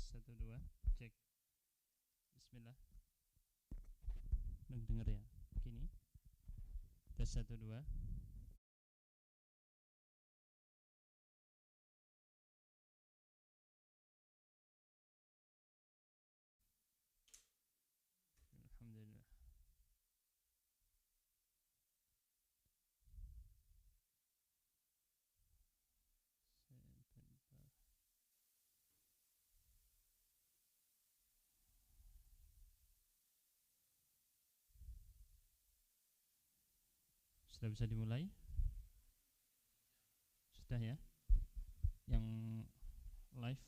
1, 2, cek. Bismillah. Dengar ya. Gini. Tes 1, 2. Alhamdulillah. Sudah bisa dimulai? Sudah ya? Yang live?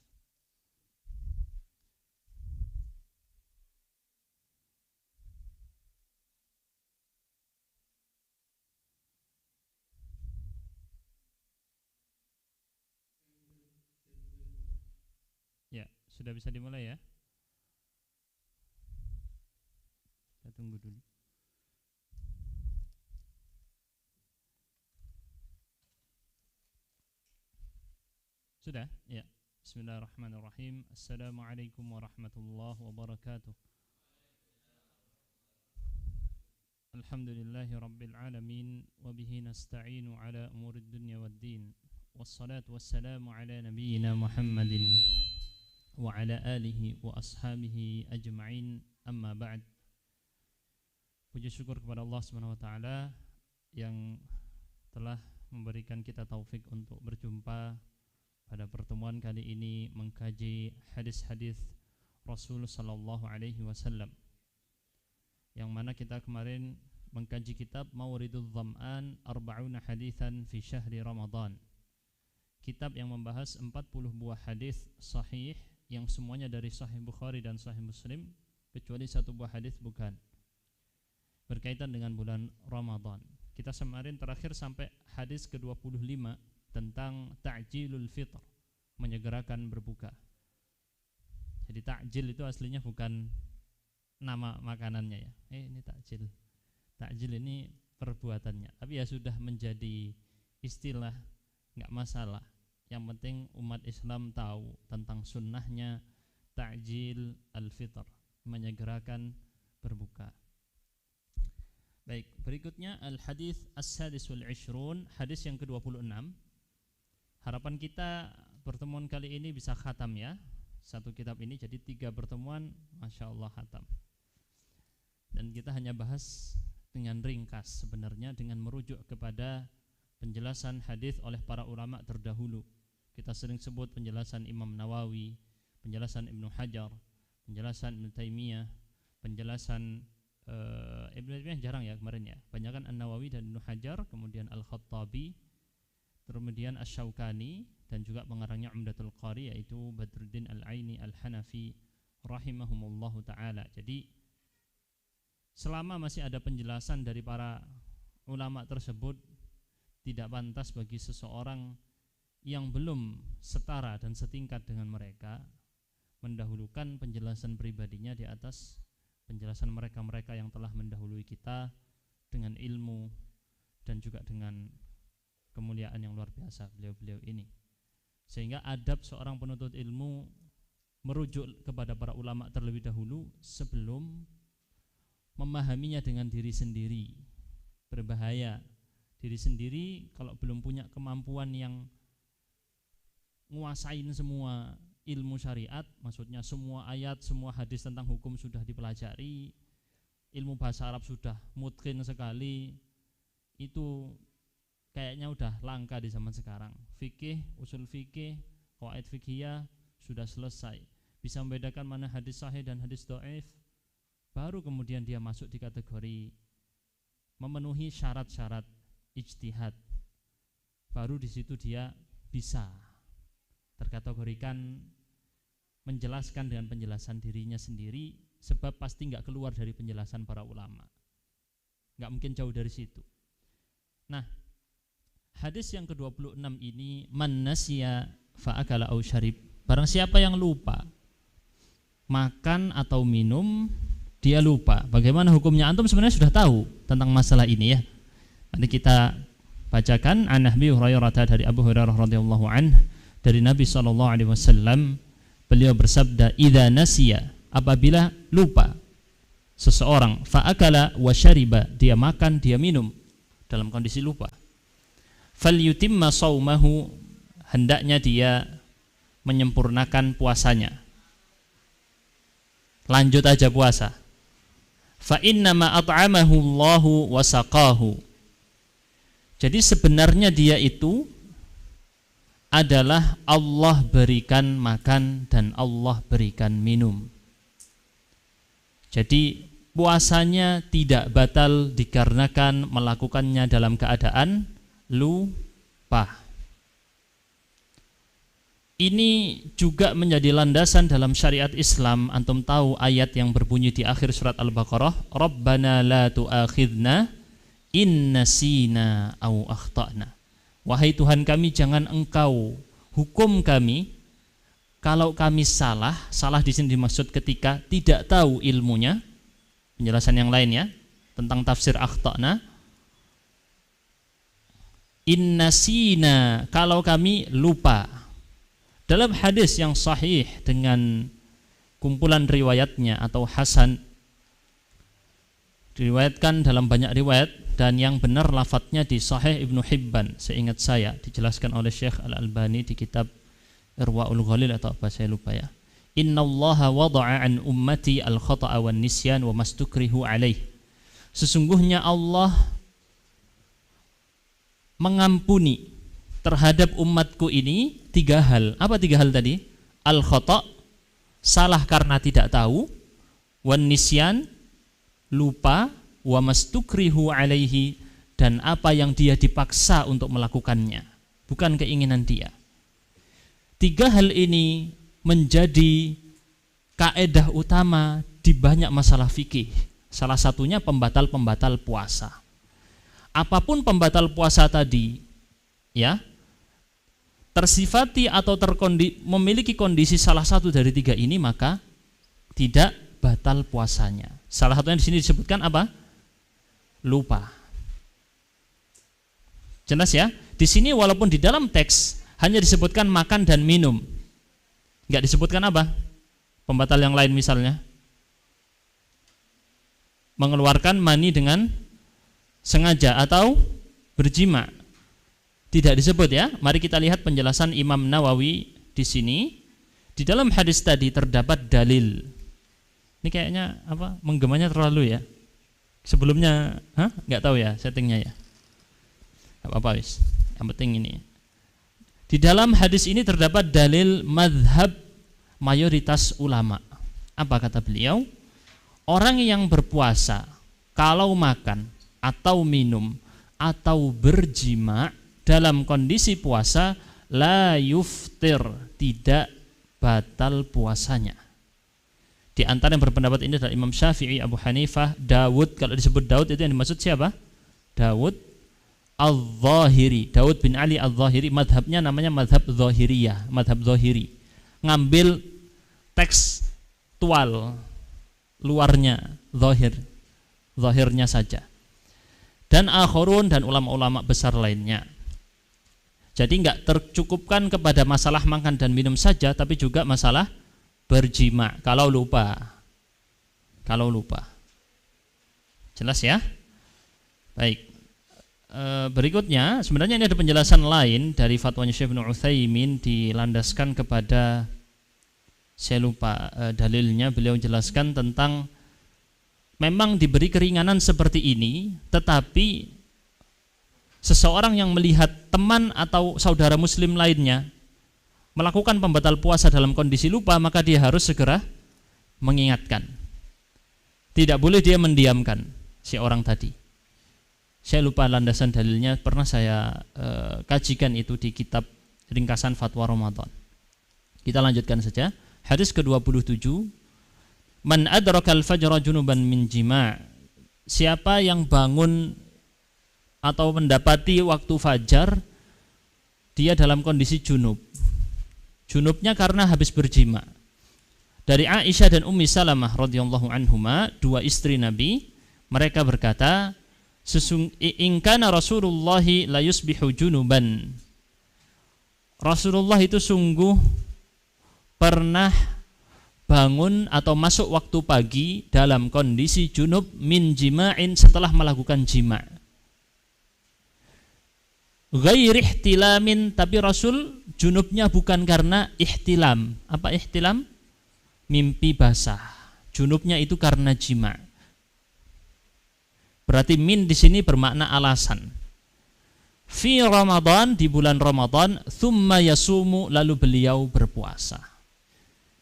Ya, sudah bisa dimulai ya? Kita tunggu dulu. Sudah? Ya. Bismillahirrahmanirrahim. Assalamualaikum warahmatullahi wabarakatuh. Alhamdulillahi rabbil alamin wa bihi nasta'inu ala umurid dunya waddin. Wassalatu wassalamu ala nabiyyina Muhammadin wa ala alihi wa ashabihi ajma'in. Amma ba'd. Puji syukur kepada Allah Subhanahu wa taala yang telah memberikan kita taufik untuk berjumpa pada pertemuan kali ini mengkaji hadis-hadis Rasul sallallahu alaihi wasallam, yang mana kita kemarin mengkaji kitab Mawridul Dham'an Arba'una Hadithan fi Syahri Ramadan, kitab yang membahas 40 buah hadis sahih yang semuanya dari Sahih Bukhari dan Sahih Muslim, kecuali satu buah hadis bukan, berkaitan dengan bulan Ramadan. Kita kemarin terakhir sampai hadis ke-25 tentang ta'jilul fitr, menyegerakan berbuka. Jadi ta'jil itu aslinya bukan nama makanannya ya. Ini ta'jil. Ta'jil ini perbuatannya. Tapi ya sudah menjadi istilah, enggak masalah. Yang penting umat Islam tahu tentang sunnahnya ta'jil al-fitr, menyegerakan berbuka. Baik, berikutnya al-hadis as-sadis wal 'ishrun, hadis yang ke-26. Harapan kita pertemuan kali ini bisa khatam ya, satu kitab ini, jadi 3 pertemuan, Masya Allah khatam. Dan kita hanya bahas dengan ringkas sebenarnya, dengan merujuk kepada penjelasan hadis oleh para ulama terdahulu. Kita sering sebut penjelasan Imam Nawawi, penjelasan Ibnu Hajar, penjelasan Ibnu Taimiyah, penjelasan Ibnu Taimiyah jarang ya kemarin ya, banyakan An-Nawawi dan Ibnu Hajar, kemudian Al-Khattabi, kemudian Asy-Syaukani, dan juga pengarangnya Umdatul Qari yaitu Badruddin Al-Aini Al-Hanafi rahimahumullahu ta'ala. Jadi selama masih ada penjelasan dari para ulama tersebut, tidak pantas bagi seseorang yang belum setara dan setingkat dengan mereka mendahulukan penjelasan pribadinya di atas penjelasan mereka-mereka yang telah mendahului kita dengan ilmu dan juga dengan kemuliaan yang luar biasa beliau-beliau ini. Sehingga adab seorang penuntut ilmu merujuk kepada para ulama terlebih dahulu sebelum memahaminya dengan diri sendiri. Berbahaya diri sendiri kalau belum punya kemampuan yang nguasain semua ilmu syariat, maksudnya semua ayat, semua hadis tentang hukum sudah dipelajari, ilmu bahasa Arab sudah mutqin sekali, itu kayaknya udah langka di zaman sekarang. Fikih, usul fikih, qawaid fikhiyah sudah selesai, bisa membedakan mana hadis sahih dan hadis dhaif, baru kemudian dia masuk di kategori memenuhi syarat-syarat ijtihad, baru di situ dia bisa terkategorikan menjelaskan dengan penjelasan dirinya sendiri, sebab pasti nggak keluar dari penjelasan para ulama, nggak mungkin jauh dari situ. Nah, hadis yang ke-26 ini, man nasiya fa'akala aw syarib, barang siapa yang lupa makan atau minum, dia lupa. Bagaimana hukumnya? Antum sebenarnya sudah tahu tentang masalah ini ya. Nanti kita bacakan an Abi Hurairah, dari Abu Hurairah radhiyallahu anhu, dari Nabi SAW, Beliau bersabda, idza nasiya, apabila lupa seseorang, fa'akala wa syariba, dia makan, dia minum dalam kondisi lupa, falyutimma shaumahu, hendaknya dia menyempurnakan puasanya, lanjut aja puasa. Fa innama at'amahu Allahu wa saqahu, jadi sebenarnya dia itu adalah Allah berikan makan dan Allah berikan minum. Jadi puasanya tidak batal dikarenakan melakukannya dalam keadaan lupa. Ini juga menjadi landasan dalam syariat Islam. Antum tahu ayat yang berbunyi di akhir surat Al-Baqarah, Rabbana la tu'akhidna in nasina au akhtana. Wahai Tuhan kami, jangan engkau hukum kami kalau kami salah. Salah di sini dimaksud ketika tidak tahu ilmunya. Penjelasan yang lain ya tentang tafsir akhtana. Innasina, kalau kami lupa. Dalam hadis yang sahih dengan kumpulan riwayatnya atau hasan, diriwayatkan dalam banyak riwayat, dan yang benar lafadznya di Sahih Ibnu Hibban, seingat saya, dijelaskan oleh Syekh Al-Albani di kitab Irwaul Ghalil atau apa saya lupa ya. Innallaha wada'a an ummati al-khata'a wan nisyan wa mastukrihu alaih. Sesungguhnya Allah mengampuni terhadap umatku ini 3 hal. Apa 3 hal tadi? Al-khata', salah karena tidak tahu, wan nisyan, lupa, wa mastukrihu alaihi, dan apa yang dia dipaksa untuk melakukannya, bukan keinginan dia. 3 hal ini menjadi kaedah utama di banyak masalah fikih. Salah satunya pembatal-pembatal puasa. Apapun pembatal puasa tadi ya, tersifati atau memiliki kondisi salah satu dari 3 ini, maka tidak batal puasanya. Salah satunya di sini disebutkan apa? Lupa. Jelas ya? Di sini walaupun di dalam teks hanya disebutkan makan dan minum, enggak disebutkan apa? Pembatal yang lain misalnya mengeluarkan mani dengan sengaja atau berjima, tidak disebut ya. Mari kita lihat penjelasan Imam Nawawi di sini. Di dalam hadis tadi terdapat dalil. Ini kayaknya apa? Menggemanya terlalu ya. Sebelumnya, nggak tahu ya settingnya ya. Apa-apa wis. Yang penting ini. Di dalam hadis ini terdapat dalil madhab mayoritas ulama. Apa kata beliau? Orang yang berpuasa kalau makan atau minum atau berjima dalam kondisi puasa, la yuftir, tidak batal puasanya. Di antara yang berpendapat ini adalah Imam Syafi'i, Abu Hanifah, Dawud. Kalau disebut Dawud itu yang dimaksud siapa? Dawud Al-Zahiri, Dawud bin Ali Al-Zahiri. Madhabnya namanya madhab Zahiriyah, madhab Zahiri. Ngambil tekstual, luarnya, zahirnya saja. Dan akhirun, dan ulama-ulama besar lainnya. Jadi enggak tercukupkan kepada masalah makan dan minum saja, tapi juga masalah berjima kalau lupa. Jelas ya? Baik. Berikutnya sebenarnya ini ada penjelasan lain dari fatwanya Syekh Ibnu Utsaimin, dilandaskan kepada, saya lupa dalilnya. Beliau jelaskan tentang memang diberi keringanan seperti ini, tetapi seseorang yang melihat teman atau saudara muslim lainnya melakukan pembatal puasa dalam kondisi lupa, maka dia harus segera mengingatkan. Tidak boleh dia mendiamkan si orang tadi. Saya lupa landasan dalilnya, pernah saya kajikan itu di kitab ringkasan fatwa Ramadan. Kita lanjutkan saja. Hadis ke-27, man adrakal fajra junuban min jima', siapa yang bangun atau mendapati waktu fajar dia dalam kondisi junub. Junubnya karena habis berjima. Dari Aisyah dan Ummi Salamah radhiyallahu anhuma, 2 istri Nabi, mereka berkata, in kana Rasulullah la yusbihu junuban. Rasulullah itu sungguh pernah bangun atau masuk waktu pagi dalam kondisi junub min jima'in, setelah melakukan jima'. Ghairi ihtilamin, tapi Rasul junubnya bukan karena ihtilam. Apa ihtilam? Mimpi basah. Junubnya itu karena jima'. Berarti min di sini bermakna alasan. Fi Ramadan, di bulan Ramadan, thumma yasumu, lalu beliau berpuasa.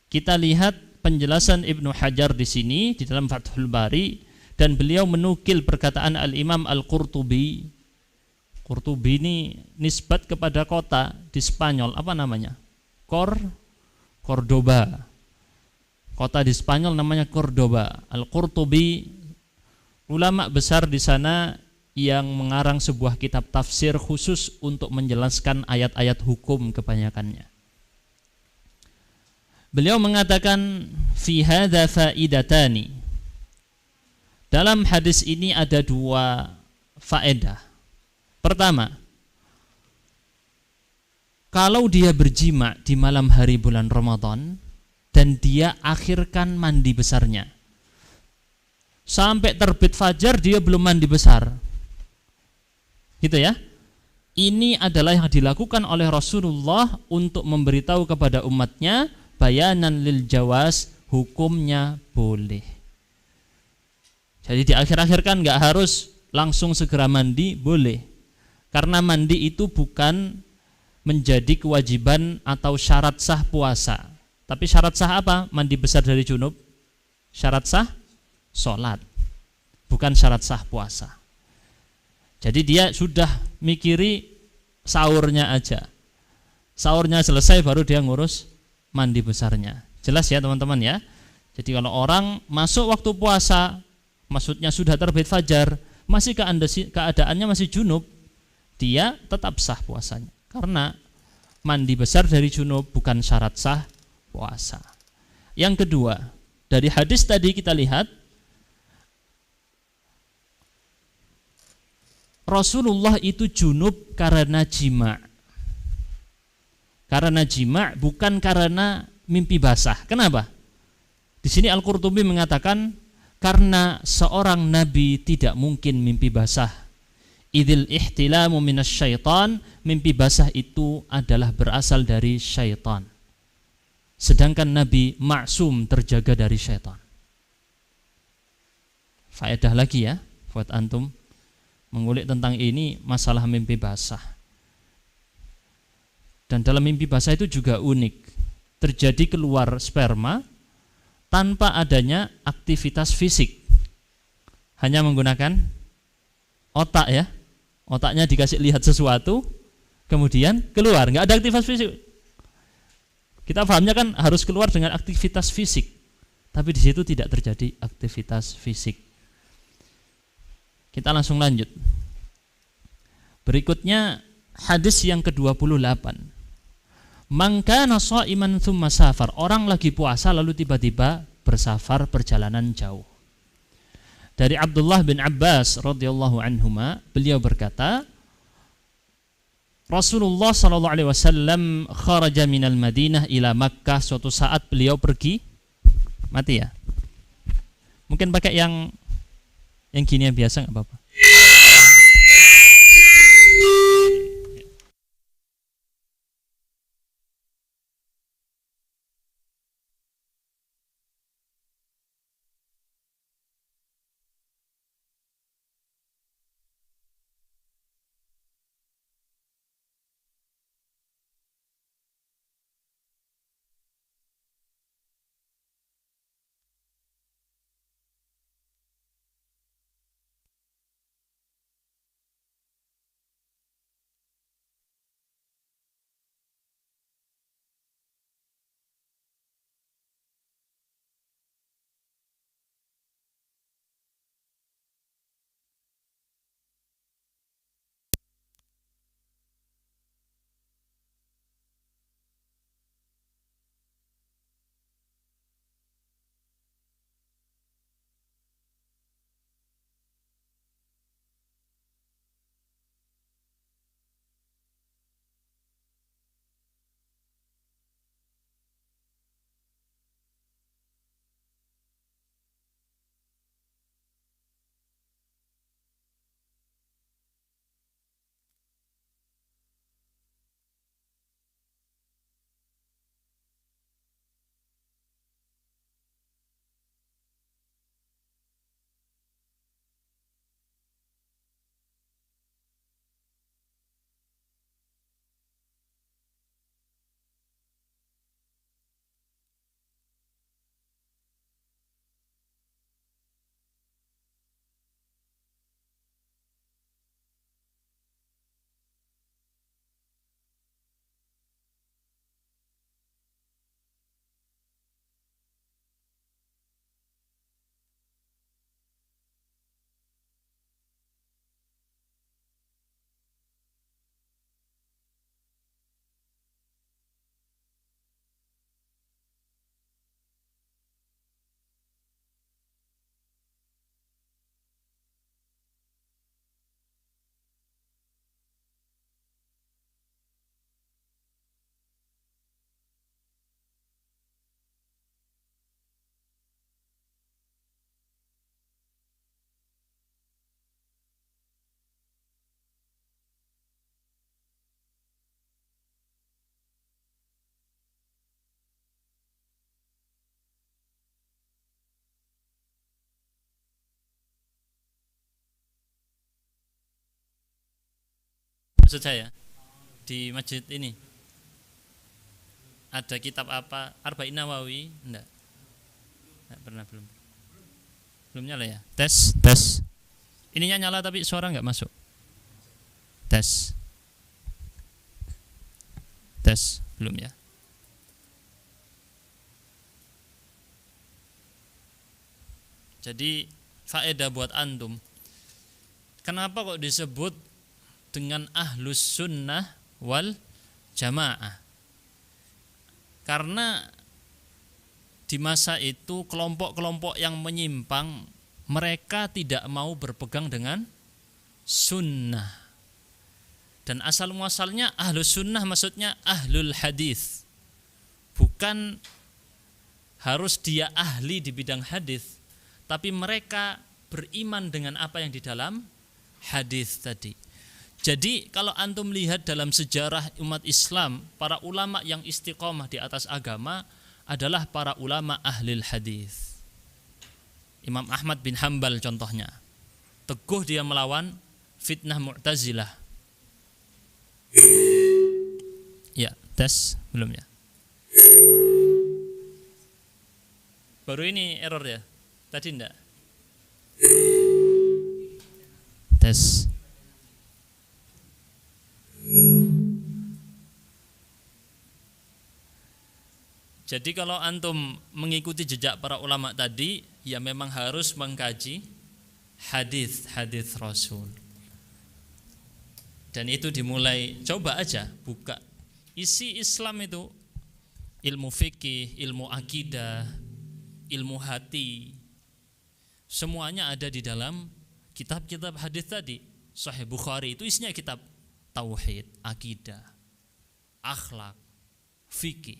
Kita lihat penjelasan Ibnu Hajar di sini di dalam Fathul Bari, dan beliau menukil perkataan Al-Imam Al-Qurtubi. Qurtubi ini nisbat kepada kota di Spanyol, apa namanya? Cordoba. Kota di Spanyol namanya Cordoba. Al-Qurtubi ulama besar di sana yang mengarang sebuah kitab tafsir khusus untuk menjelaskan ayat-ayat hukum kebanyakannya. Beliau mengatakan fi hadza faidatani. Dalam hadis ini ada dua faedah. Pertama, kalau dia berjima di malam hari bulan Ramadan dan dia akhirkan mandi besarnya, sampai terbit fajar dia belum mandi besar, gitu ya. Ini adalah yang dilakukan oleh Rasulullah untuk memberitahu kepada umatnya, bayanan lil jawaz, hukumnya boleh. Jadi di akhir-akhir kan nggak harus langsung segera mandi, boleh. Karena mandi itu bukan menjadi kewajiban atau syarat sah puasa. Tapi syarat sah apa? Mandi besar dari junub. Syarat sah sholat, bukan syarat sah puasa. Jadi dia sudah mikiri sahurnya aja. Sahurnya selesai baru dia ngurus mandi besarnya. Jelas ya teman-teman ya. Jadi kalau orang masuk waktu puasa, maksudnya sudah terbit fajar, masih keadaannya masih junub, dia tetap sah puasanya. Karena mandi besar dari junub bukan syarat sah puasa. Yang kedua, dari hadis tadi kita lihat Rasulullah itu junub karena jima'. Karena jima', bukan karena mimpi basah. Kenapa? Di sini Al-Qurtubi mengatakan karena seorang nabi tidak mungkin mimpi basah. Idzil ihtilamu minasyaitan, mimpi basah itu adalah berasal dari syaitan. Sedangkan Nabi maksum, terjaga dari syaitan. Faedah lagi ya buat antum mengulik tentang ini, masalah mimpi basah. Dan dalam mimpi basah itu juga unik. Terjadi keluar sperma tanpa adanya aktivitas fisik. Hanya menggunakan otak ya. Otaknya dikasih lihat sesuatu, kemudian keluar, nggak ada aktivitas fisik. Kita pahamnya kan harus keluar dengan aktivitas fisik, tapi di situ tidak terjadi aktivitas fisik. Kita langsung lanjut. Berikutnya hadis yang ke-28. Man kana sha'iman tsumma safar. Orang lagi puasa lalu tiba-tiba bersafar, perjalanan jauh. Dari Abdullah bin Abbas radhiyallahu anhuma, beliau berkata, Rasulullah sallallahu alaihi wasallam kharaja minal Madinah ila Makkah. Suatu saat beliau pergi, mati ya. Mungkin pakai yang gini yang biasa enggak apa-apa. maksud saya di masjid ini ada kitab apa Arba'in Nawawi? Enggak pernah, belum nyala ya. Tes ininya nyala tapi suara nggak masuk. Tes belum ya. Jadi faedah buat antum, kenapa kok disebut dengan ahlus sunnah wal jamaah? Karena di masa itu kelompok-kelompok yang menyimpang, mereka tidak mau berpegang dengan sunnah. Dan asal muasalnya ahlus sunnah maksudnya ahlul hadis. Bukan harus dia ahli di bidang hadis, tapi mereka beriman dengan apa yang di dalam hadis tadi. Jadi kalau antum lihat dalam sejarah umat Islam, para ulama yang istiqomah di atas agama adalah para ulama ahlil hadis. Imam Ahmad bin Hanbal contohnya, teguh dia melawan fitnah Mu'tazilah. Ya, tes belum ya? Baru ini error ya? Tadi enggak? Tes. Jadi kalau antum mengikuti jejak para ulama tadi, ya memang harus mengkaji hadis Rasul. Dan itu dimulai, coba aja buka isi Islam itu, ilmu fikih, ilmu akidah, ilmu hati, semuanya ada di dalam kitab-kitab hadis tadi. Sahih Bukhari itu isinya kitab tauhid, akidah, akhlak, fikih.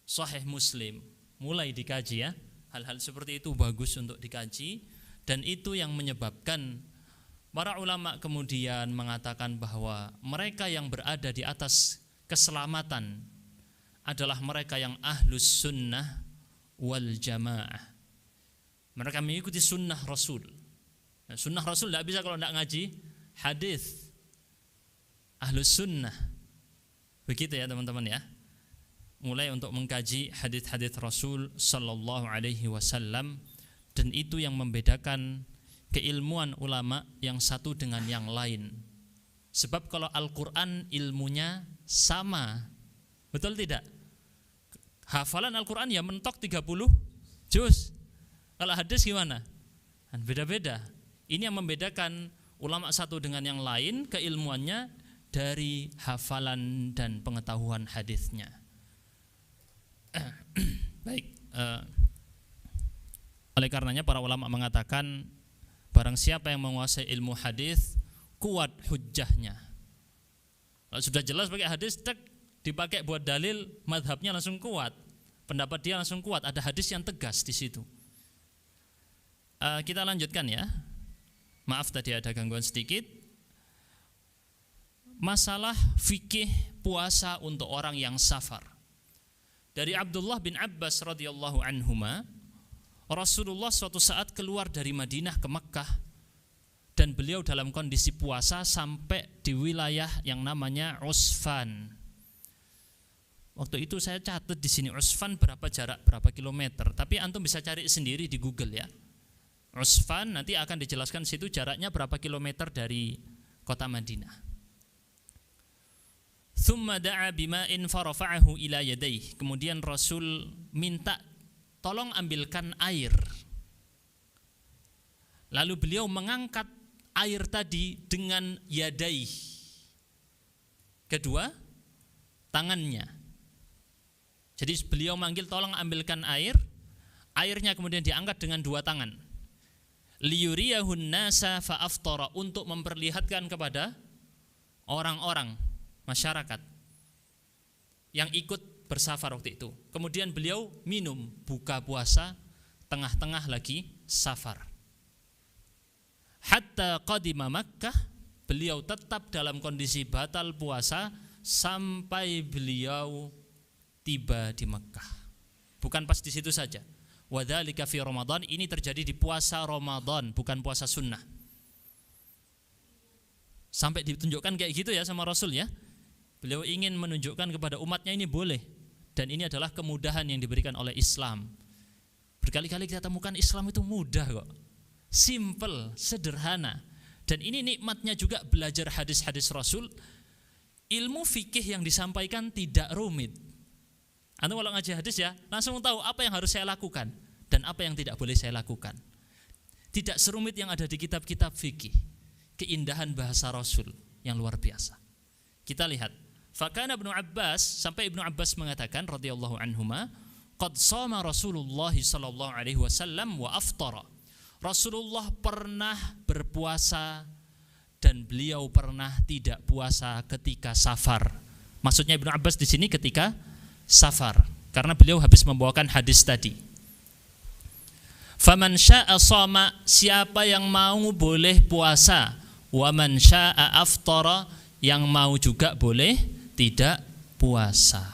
Sahih Muslim mulai dikaji ya. Hal-hal seperti itu bagus untuk dikaji, dan itu yang menyebabkan para ulama kemudian mengatakan bahwa mereka yang berada di atas keselamatan adalah mereka yang ahlus sunnah wal jamaah. Mereka mengikuti sunnah Rasul. Nah, sunnah Rasul tidak bisa kalau tidak ngaji hadis. Ahlus sunnah. Begitu ya teman-teman ya. Mulai untuk mengkaji hadis-hadis Rasul sallallahu alaihi wasallam, dan itu yang membedakan keilmuan ulama yang satu dengan yang lain. Sebab kalau Al-Qur'an ilmunya sama, betul tidak? Hafalan Al-Qur'an ya mentok 30 juz. Kalau hadis gimana? Kan beda-beda. Ini yang membedakan ulama satu dengan yang lain, keilmuannya dari hafalan dan pengetahuan hadisnya. Baik. Oleh karenanya para ulama mengatakan barang siapa yang menguasai ilmu hadis, kuat hujjahnya. Kalau sudah jelas pakai hadis, dipakai buat dalil, madhabnya langsung kuat, pendapat dia langsung kuat. Ada hadis yang tegas di situ. Kita lanjutkan ya. Maaf tadi ada gangguan sedikit. Masalah fikih puasa untuk orang yang safar. Dari Abdullah bin Abbas radhiyallahu anhuma, Rasulullah suatu saat keluar dari Madinah ke Mekkah, dan beliau dalam kondisi puasa sampai di wilayah yang namanya Usfan. Waktu itu saya catat di sini Usfan berapa jarak, berapa kilometer, tapi antum bisa cari sendiri di Google ya. Usfan nanti akan dijelaskan situ jaraknya berapa kilometer dari kota Madinah. Tsumma da'a bima'in farafa'ahu ila yadayhi. Kemudian Rasul minta tolong ambilkan air. Lalu beliau mengangkat air tadi dengan yadai, kedua tangannya. Jadi beliau manggil tolong ambilkan air, airnya kemudian diangkat dengan dua tangan. Liyuriyahun nasa fa'aftara, untuk memperlihatkan kepada orang-orang masyarakat yang ikut bersafar waktu itu. Kemudian beliau minum, buka puasa tengah-tengah lagi safar. Hatta qadima Makkah, beliau tetap dalam kondisi batal puasa sampai beliau tiba di Makkah. Bukan pas di situ saja. Wadzalika fi Ramadan, ini terjadi di puasa Ramadan, bukan puasa sunnah. Sampai ditunjukkan kayak gitu ya sama Rasul ya. Beliau ingin menunjukkan kepada umatnya ini boleh. Dan ini adalah kemudahan yang diberikan oleh Islam. Berkali-kali kita temukan Islam itu mudah kok. Simple, sederhana. Dan ini nikmatnya juga belajar hadis-hadis Rasul. Ilmu fikih yang disampaikan tidak rumit. Anda kalau ngaji hadis ya, langsung tahu apa yang harus saya lakukan dan apa yang tidak boleh saya lakukan. Tidak serumit yang ada di kitab-kitab fikih. Keindahan bahasa Rasul yang luar biasa. Kita lihat, fakana Ibnu Abbas, sampai Ibnu Abbas mengatakan radhiyallahu anhuma, qad shama Rasulullah sallallahu alaihi wasallam wa aftara. Rasulullah pernah berpuasa dan beliau pernah tidak puasa ketika safar. Maksudnya Ibnu Abbas di sini ketika safar, karena beliau habis membawakan hadis tadi. Faman syaa shama, siapa yang mau boleh puasa, wa man syaa aftara, yang mau juga boleh tidak puasa.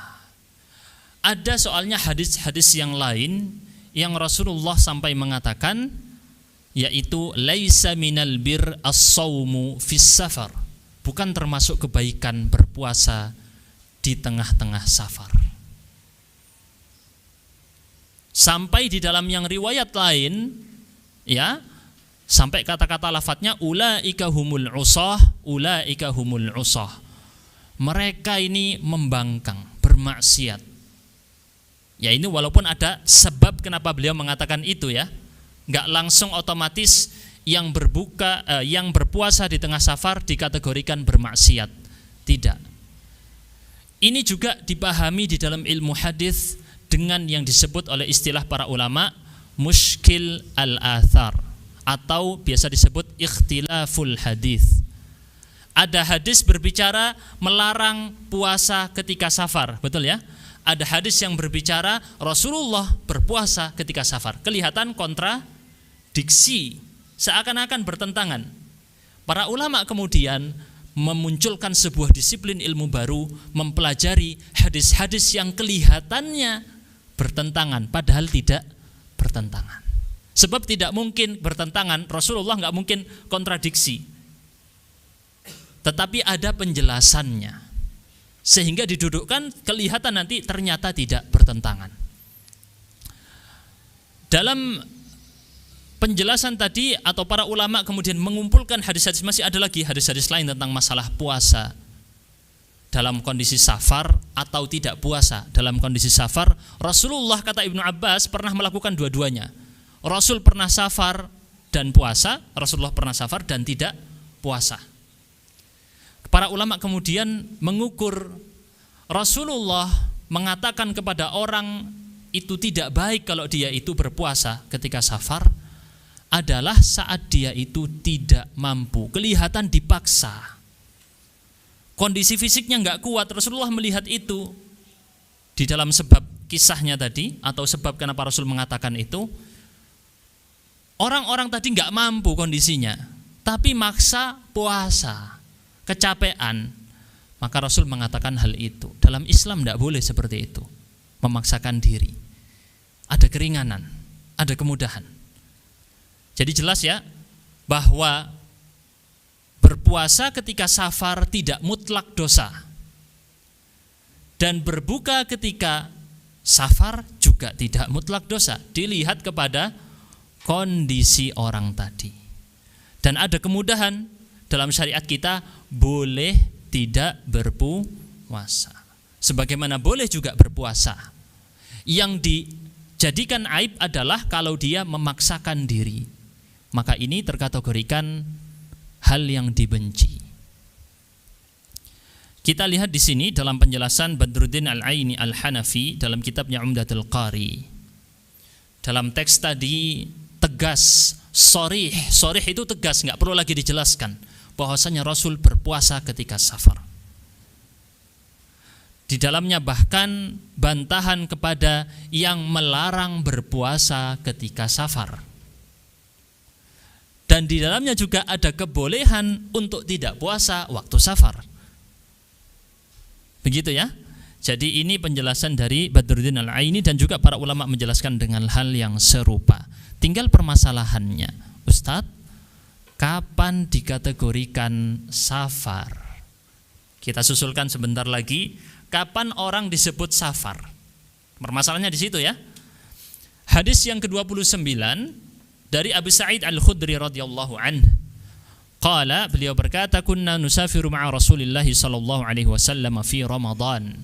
Ada soalnya hadis-hadis yang lain yang Rasulullah sampai mengatakan, yaitu laisa minal bir as-saumu fis safar, bukan termasuk kebaikan berpuasa di tengah-tengah safar. Sampai di dalam yang riwayat lain ya, sampai kata-kata lafadznya ulaika humul usah, ulaika humul usah. Mereka ini membangkang, bermaksiat. Ya ini walaupun ada sebab kenapa beliau mengatakan itu ya. Enggak langsung otomatis yang berpuasa di tengah safar dikategorikan bermaksiat. Tidak. Ini juga dipahami di dalam ilmu hadis dengan yang disebut oleh istilah para ulama mushkil al-athar, atau biasa disebut ikhtilaful hadis. Ada hadis berbicara melarang puasa ketika safar, betul ya? Ada hadis yang berbicara Rasulullah berpuasa ketika safar. Kelihatan kontradiksi, seakan-akan bertentangan. Para ulama kemudian memunculkan sebuah disiplin ilmu baru, mempelajari hadis-hadis yang kelihatannya bertentangan, padahal tidak bertentangan. Sebab tidak mungkin bertentangan, Rasulullah nggak mungkin kontradiksi. Tetapi ada penjelasannya, sehingga didudukkan kelihatan nanti ternyata tidak bertentangan. Dalam penjelasan tadi atau para ulama kemudian mengumpulkan hadis-hadis, masih ada lagi hadis-hadis lain tentang masalah puasa dalam kondisi safar atau tidak puasa dalam kondisi safar. Rasulullah, kata Ibnu Abbas, pernah melakukan dua-duanya. Rasul pernah safar dan puasa, Rasulullah pernah safar dan tidak puasa. Para ulama kemudian mengukur, Rasulullah mengatakan kepada orang itu tidak baik kalau dia itu berpuasa ketika safar adalah saat dia itu tidak mampu, kelihatan dipaksa, kondisi fisiknya nggak kuat. Rasulullah melihat itu di dalam sebab kisahnya tadi, atau sebab kenapa Rasul mengatakan itu. Orang-orang tadi nggak mampu kondisinya, tapi maksa puasa, kecapean. Maka Rasul mengatakan hal itu. Dalam Islam tidak boleh seperti itu, memaksakan diri. Ada keringanan, ada kemudahan. Jadi jelas ya, bahwa berpuasa ketika safar tidak mutlak dosa, dan berbuka ketika safar juga tidak mutlak dosa. Dilihat kepada kondisi orang tadi. Dan ada kemudahan dalam syariat kita, boleh tidak berpuasa, sebagaimana boleh juga berpuasa. Yang dijadikan aib adalah kalau dia memaksakan diri, maka ini terkategorikan hal yang dibenci. Kita lihat di sini dalam penjelasan Badruddin Al-Aini Al-Hanafi dalam kitabnya Umdatul Qari. Dalam teks tadi tegas, sorih itu tegas, nggak perlu lagi dijelaskan bahwasanya Rasul berpuasa ketika safar. Di dalamnya bahkan bantahan kepada yang melarang berpuasa ketika safar. Dan di dalamnya juga ada kebolehan untuk tidak puasa waktu safar. Begitu ya. Jadi ini penjelasan dari Badruddin Al-Aini, dan juga para ulama menjelaskan dengan hal yang serupa. Tinggal permasalahannya, Ustadz, Kapan dikategorikan safar? Kita susulkan sebentar lagi. Kapan orang disebut safar? Permasalahannya di situ ya. Hadis yang ke-29 dari Abu Sa'id Al-Khudri radhiyallahu anhu. Qala, beliau berkata, kunna nusafiru ma'a Rasulillah sallallahu alaihi wasallam fi Ramadan.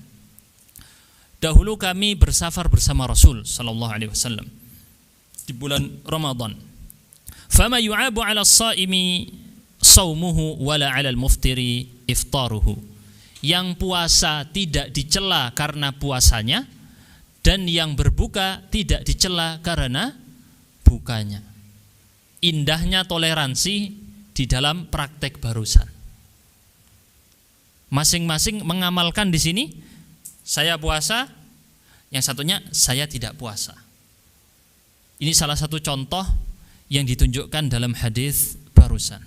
Dahulu kami bersafar bersama Rasul sallallahu alaihi wasallam di bulan Ramadan. Fama yu'abu 'ala as-sha'imi shaumuhu wala 'ala al-muftiri iftaruhu. Yang puasa tidak dicela karena puasanya, dan yang berbuka tidak dicela karena bukanya. Indahnya toleransi di dalam praktek barusan. Masing-masing mengamalkan di sini, saya puasa, yang satunya saya tidak puasa. Ini salah satu contoh yang ditunjukkan dalam hadis barusan.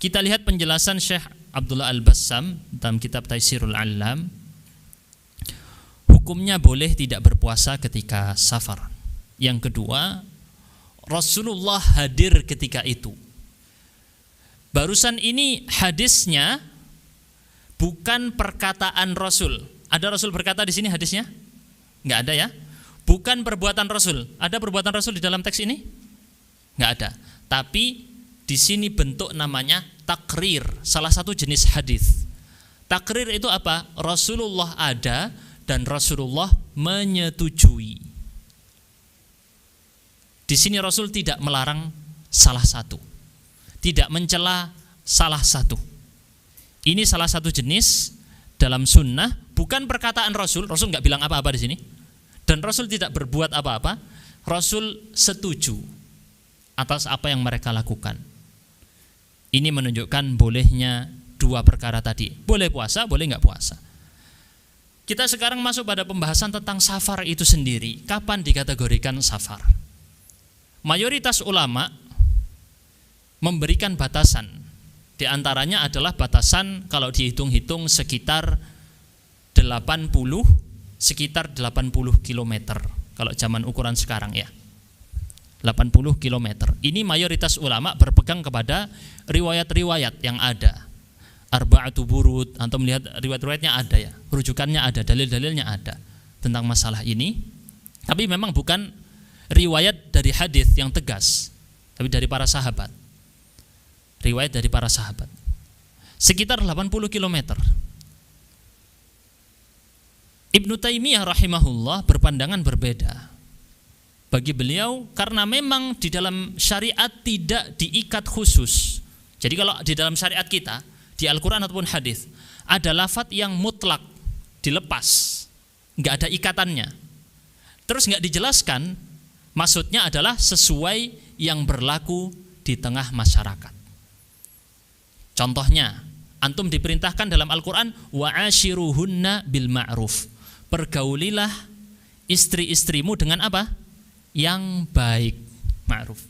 Kita lihat penjelasan Syekh Abdullah Al-Bassam dalam kitab Taisirul Allam. Hukumnya boleh tidak berpuasa ketika safar. Yang kedua, Rasulullah hadir ketika itu. Barusan ini hadisnya bukan perkataan Rasul. Ada Rasul berkata di sini hadisnya? Enggak ada ya. Bukan perbuatan Rasul. Ada perbuatan Rasul di dalam teks ini? Enggak ada. Tapi di sini bentuk namanya takrir, salah satu jenis hadis. Takrir itu apa? Rasulullah ada dan Rasulullah menyetujui. Di sini Rasul tidak melarang salah satu, tidak mencela salah satu. Ini salah satu jenis dalam sunnah, bukan perkataan Rasul. Rasul nggak bilang apa-apa di sini, dan Rasul tidak berbuat apa-apa. Rasul setuju atas apa yang mereka lakukan. Ini menunjukkan bolehnya dua perkara tadi. Boleh puasa, boleh nggak puasa. Kita sekarang masuk pada pembahasan tentang safar itu sendiri. Kapan dikategorikan safar? Mayoritas ulama memberikan batasan. Di antaranya adalah batasan kalau dihitung-hitung sekitar 80 km. Kalau zaman ukuran sekarang ya. 80 km. Ini mayoritas ulama berpegang kepada riwayat-riwayat yang ada. Arba'atu burud, antum melihat riwayat-riwayatnya ada ya. Rujukannya ada, dalil-dalilnya ada tentang masalah ini. Tapi memang bukan riwayat dari hadis yang tegas, tapi dari para sahabat. Riwayat dari para sahabat. Sekitar 80 km. Ibnu Taimiyah rahimahullah berpandangan berbeda. Bagi beliau, karena memang di dalam syariat tidak diikat khusus. Jadi kalau di dalam syariat kita, di Al-Quran ataupun hadis, ada lafadz yang mutlak, dilepas, nggak ada ikatannya. Terus nggak dijelaskan, maksudnya adalah sesuai yang berlaku di tengah masyarakat. Contohnya, antum diperintahkan dalam Al-Quran, wa'ashiruhunna bil ma'ruf. Pergaulilah istri-istrimu dengan apa? Yang baik, ma'ruf.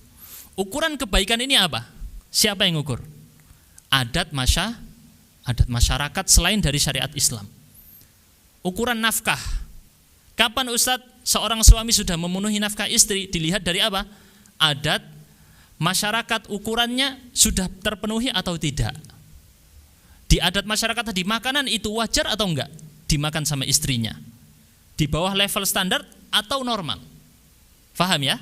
Ukuran kebaikan ini apa? Siapa yang ukur? Adat masyarakat selain dari syariat Islam. Ukuran nafkah. Kapan Ustadz seorang suami sudah memenuhi nafkah istri? Dilihat dari apa? Adat masyarakat, ukurannya sudah terpenuhi atau tidak. Di adat masyarakat tadi, makanan itu wajar atau enggak dimakan sama istrinya? Di bawah level standar atau normal? Faham ya?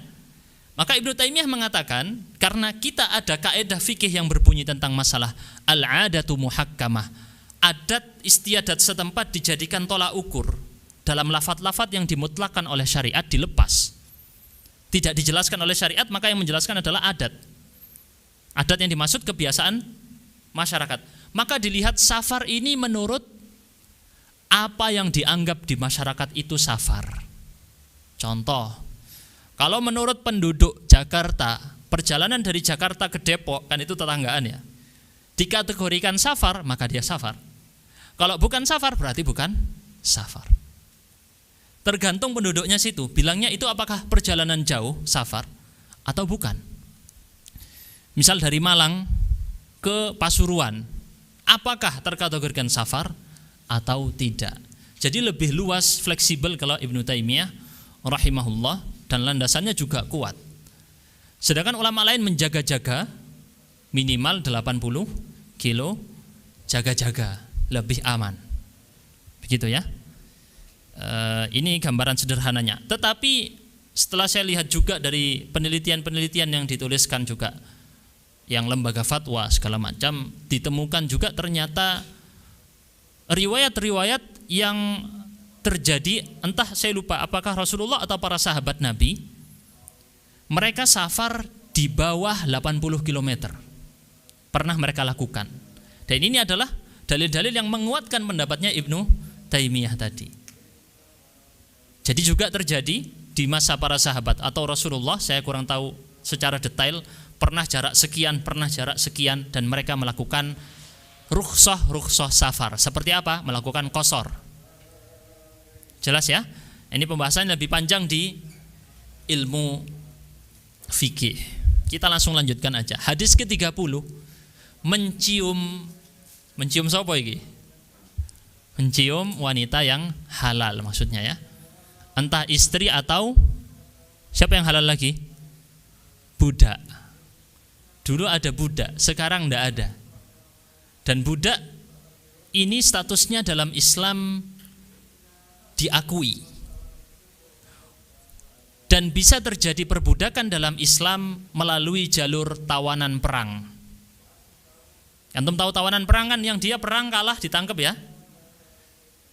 Maka Ibnu Taimiyah mengatakan, karena kita ada kaidah fikih yang berbunyi tentang masalah al-'adatu muhakkamah. Adat istiadat setempat dijadikan tolak ukur. Dalam lafadz-lafadz yang dimutlakkan oleh syariat dilepas. Tidak dijelaskan oleh syariat, maka yang menjelaskan adalah adat. Adat yang dimaksud kebiasaan masyarakat. Maka dilihat safar ini menurut apa yang dianggap di masyarakat itu safar. Contoh, kalau menurut penduduk Jakarta, perjalanan dari Jakarta ke Depok, kan itu tetanggaan ya, dikategorikan safar, maka dia safar. Kalau bukan safar, berarti bukan safar. Tergantung penduduknya situ, bilangnya itu apakah perjalanan jauh, safar, atau bukan. Misal dari Malang ke Pasuruan, apakah terkategorikan safar atau tidak? Jadi lebih luas, fleksibel kalau Ibnu Taimiyah rahimahullah, dan landasannya juga kuat. Sedangkan ulama lain menjaga-jaga minimal 80 kilo, jaga-jaga, lebih aman. Begitu ya. Ini gambaran sederhananya. Tetapi setelah saya lihat juga dari penelitian-penelitian yang dituliskan juga, yang lembaga fatwa segala macam, ditemukan juga ternyata riwayat-riwayat yang terjadi, entah saya lupa apakah Rasulullah atau para sahabat Nabi, mereka safar di bawah 80 km. Pernah mereka lakukan. Dan ini adalah dalil-dalil yang menguatkan pendapatnya Ibnu Taimiyah tadi. Jadi juga terjadi di masa para sahabat atau Rasulullah, saya kurang tahu secara detail, pernah jarak sekian, dan mereka melakukan rukhsah safar. Seperti apa? Melakukan qasar. Jelas ya? Ini pembahasan lebih panjang di ilmu fikih. Kita langsung lanjutkan aja. Hadis ke-30, mencium sapa iki? Mencium wanita yang halal maksudnya ya. Entah istri atau siapa yang halal lagi? Budak. Dulu ada budak, sekarang tidak ada. Dan budak ini statusnya dalam Islam diakui. Dan bisa terjadi perbudakan dalam Islam melalui jalur tawanan perang. Antum tahu tawanan perang kan, yang dia perang kalah ditangkap ya.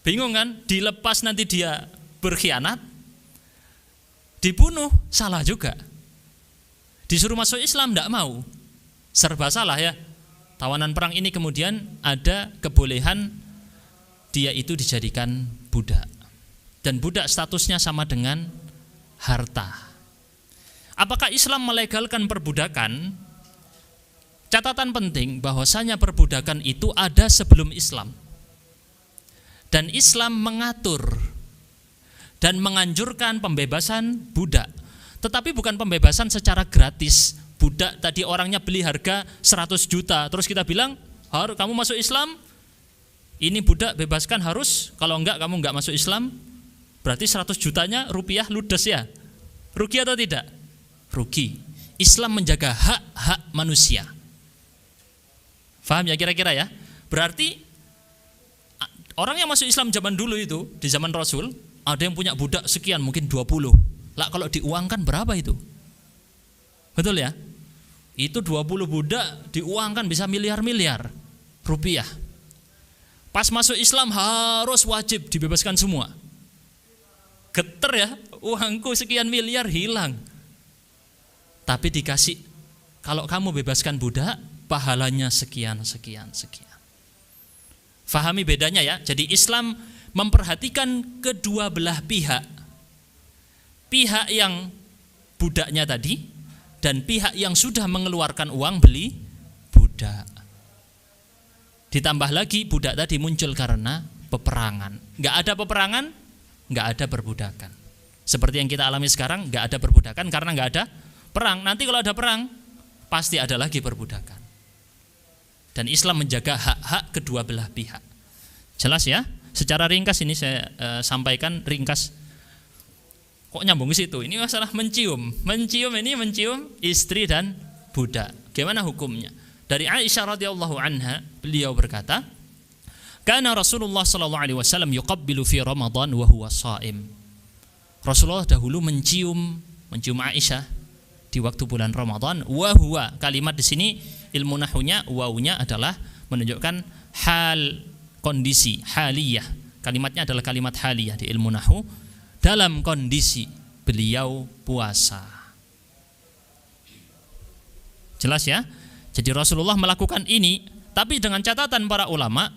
Bingung kan? Dilepas nanti dia berkhianat, dibunuh, salah juga. Disuruh masuk Islam tidak mau, serba salah ya. Tawanan perang ini kemudian ada kebolehan dia itu dijadikan budak. Dan budak statusnya sama dengan harta. Apakah Islam melegalkan perbudakan? Catatan penting bahwasanya perbudakan itu ada sebelum Islam. Dan Islam mengatur dan menganjurkan pembebasan budak. Tetapi bukan pembebasan secara gratis. Budak tadi orangnya beli harga 100 juta, terus kita bilang, "Harus kamu masuk Islam, ini budak bebaskan harus, kalau enggak kamu enggak masuk Islam." Berarti 100 jutanya rupiah ludes ya. Rugi atau tidak? Rugi. Islam menjaga hak-hak manusia. Faham ya kira-kira ya? Berarti orang yang masuk Islam zaman dulu itu, di zaman Rasul, ada yang punya budak sekian, mungkin 20. Lah kalau diuangkan berapa itu? Betul ya? Itu 20 budak diuangkan bisa miliar-miliar rupiah. Pas masuk Islam harus wajib dibebaskan semua. Geter ya, uangku sekian miliar hilang. Tapi dikasih, kalau kamu bebaskan budak, pahalanya sekian. Fahami bedanya ya. Jadi Islam memperhatikan kedua belah pihak. Pihak yang budaknya tadi dan pihak yang sudah mengeluarkan uang beli budak. Ditambah lagi budak tadi muncul karena peperangan. Enggak ada peperangan, enggak ada perbudakan. Seperti yang kita alami sekarang, enggak ada perbudakan karena enggak ada perang. Nanti kalau ada perang, pasti ada lagi perbudakan. Dan Islam menjaga hak-hak kedua belah pihak. Jelas ya? Secara ringkas ini saya sampaikan ringkas. Kok nyambung ke situ? Ini masalah mencium. Mencium istri dan budak. Bagaimana hukumnya? Dari Aisyah radhiyallahu anha, beliau berkata, "Kana Rasulullah sallallahu alaihi wasallam yuqabbilu fi Ramadan wa huwa shaim." Rasulullah dahulu mencium Aisyah di waktu bulan Ramadan. Wa huwa, kalimat di sini ilmu nahwunya wawunya adalah menunjukkan hal, kondisi, haliyah. Kalimatnya adalah kalimat haliyah di ilmu nahwu, dalam kondisi beliau puasa. Jelas ya? Jadi Rasulullah melakukan ini, tapi dengan catatan para ulama,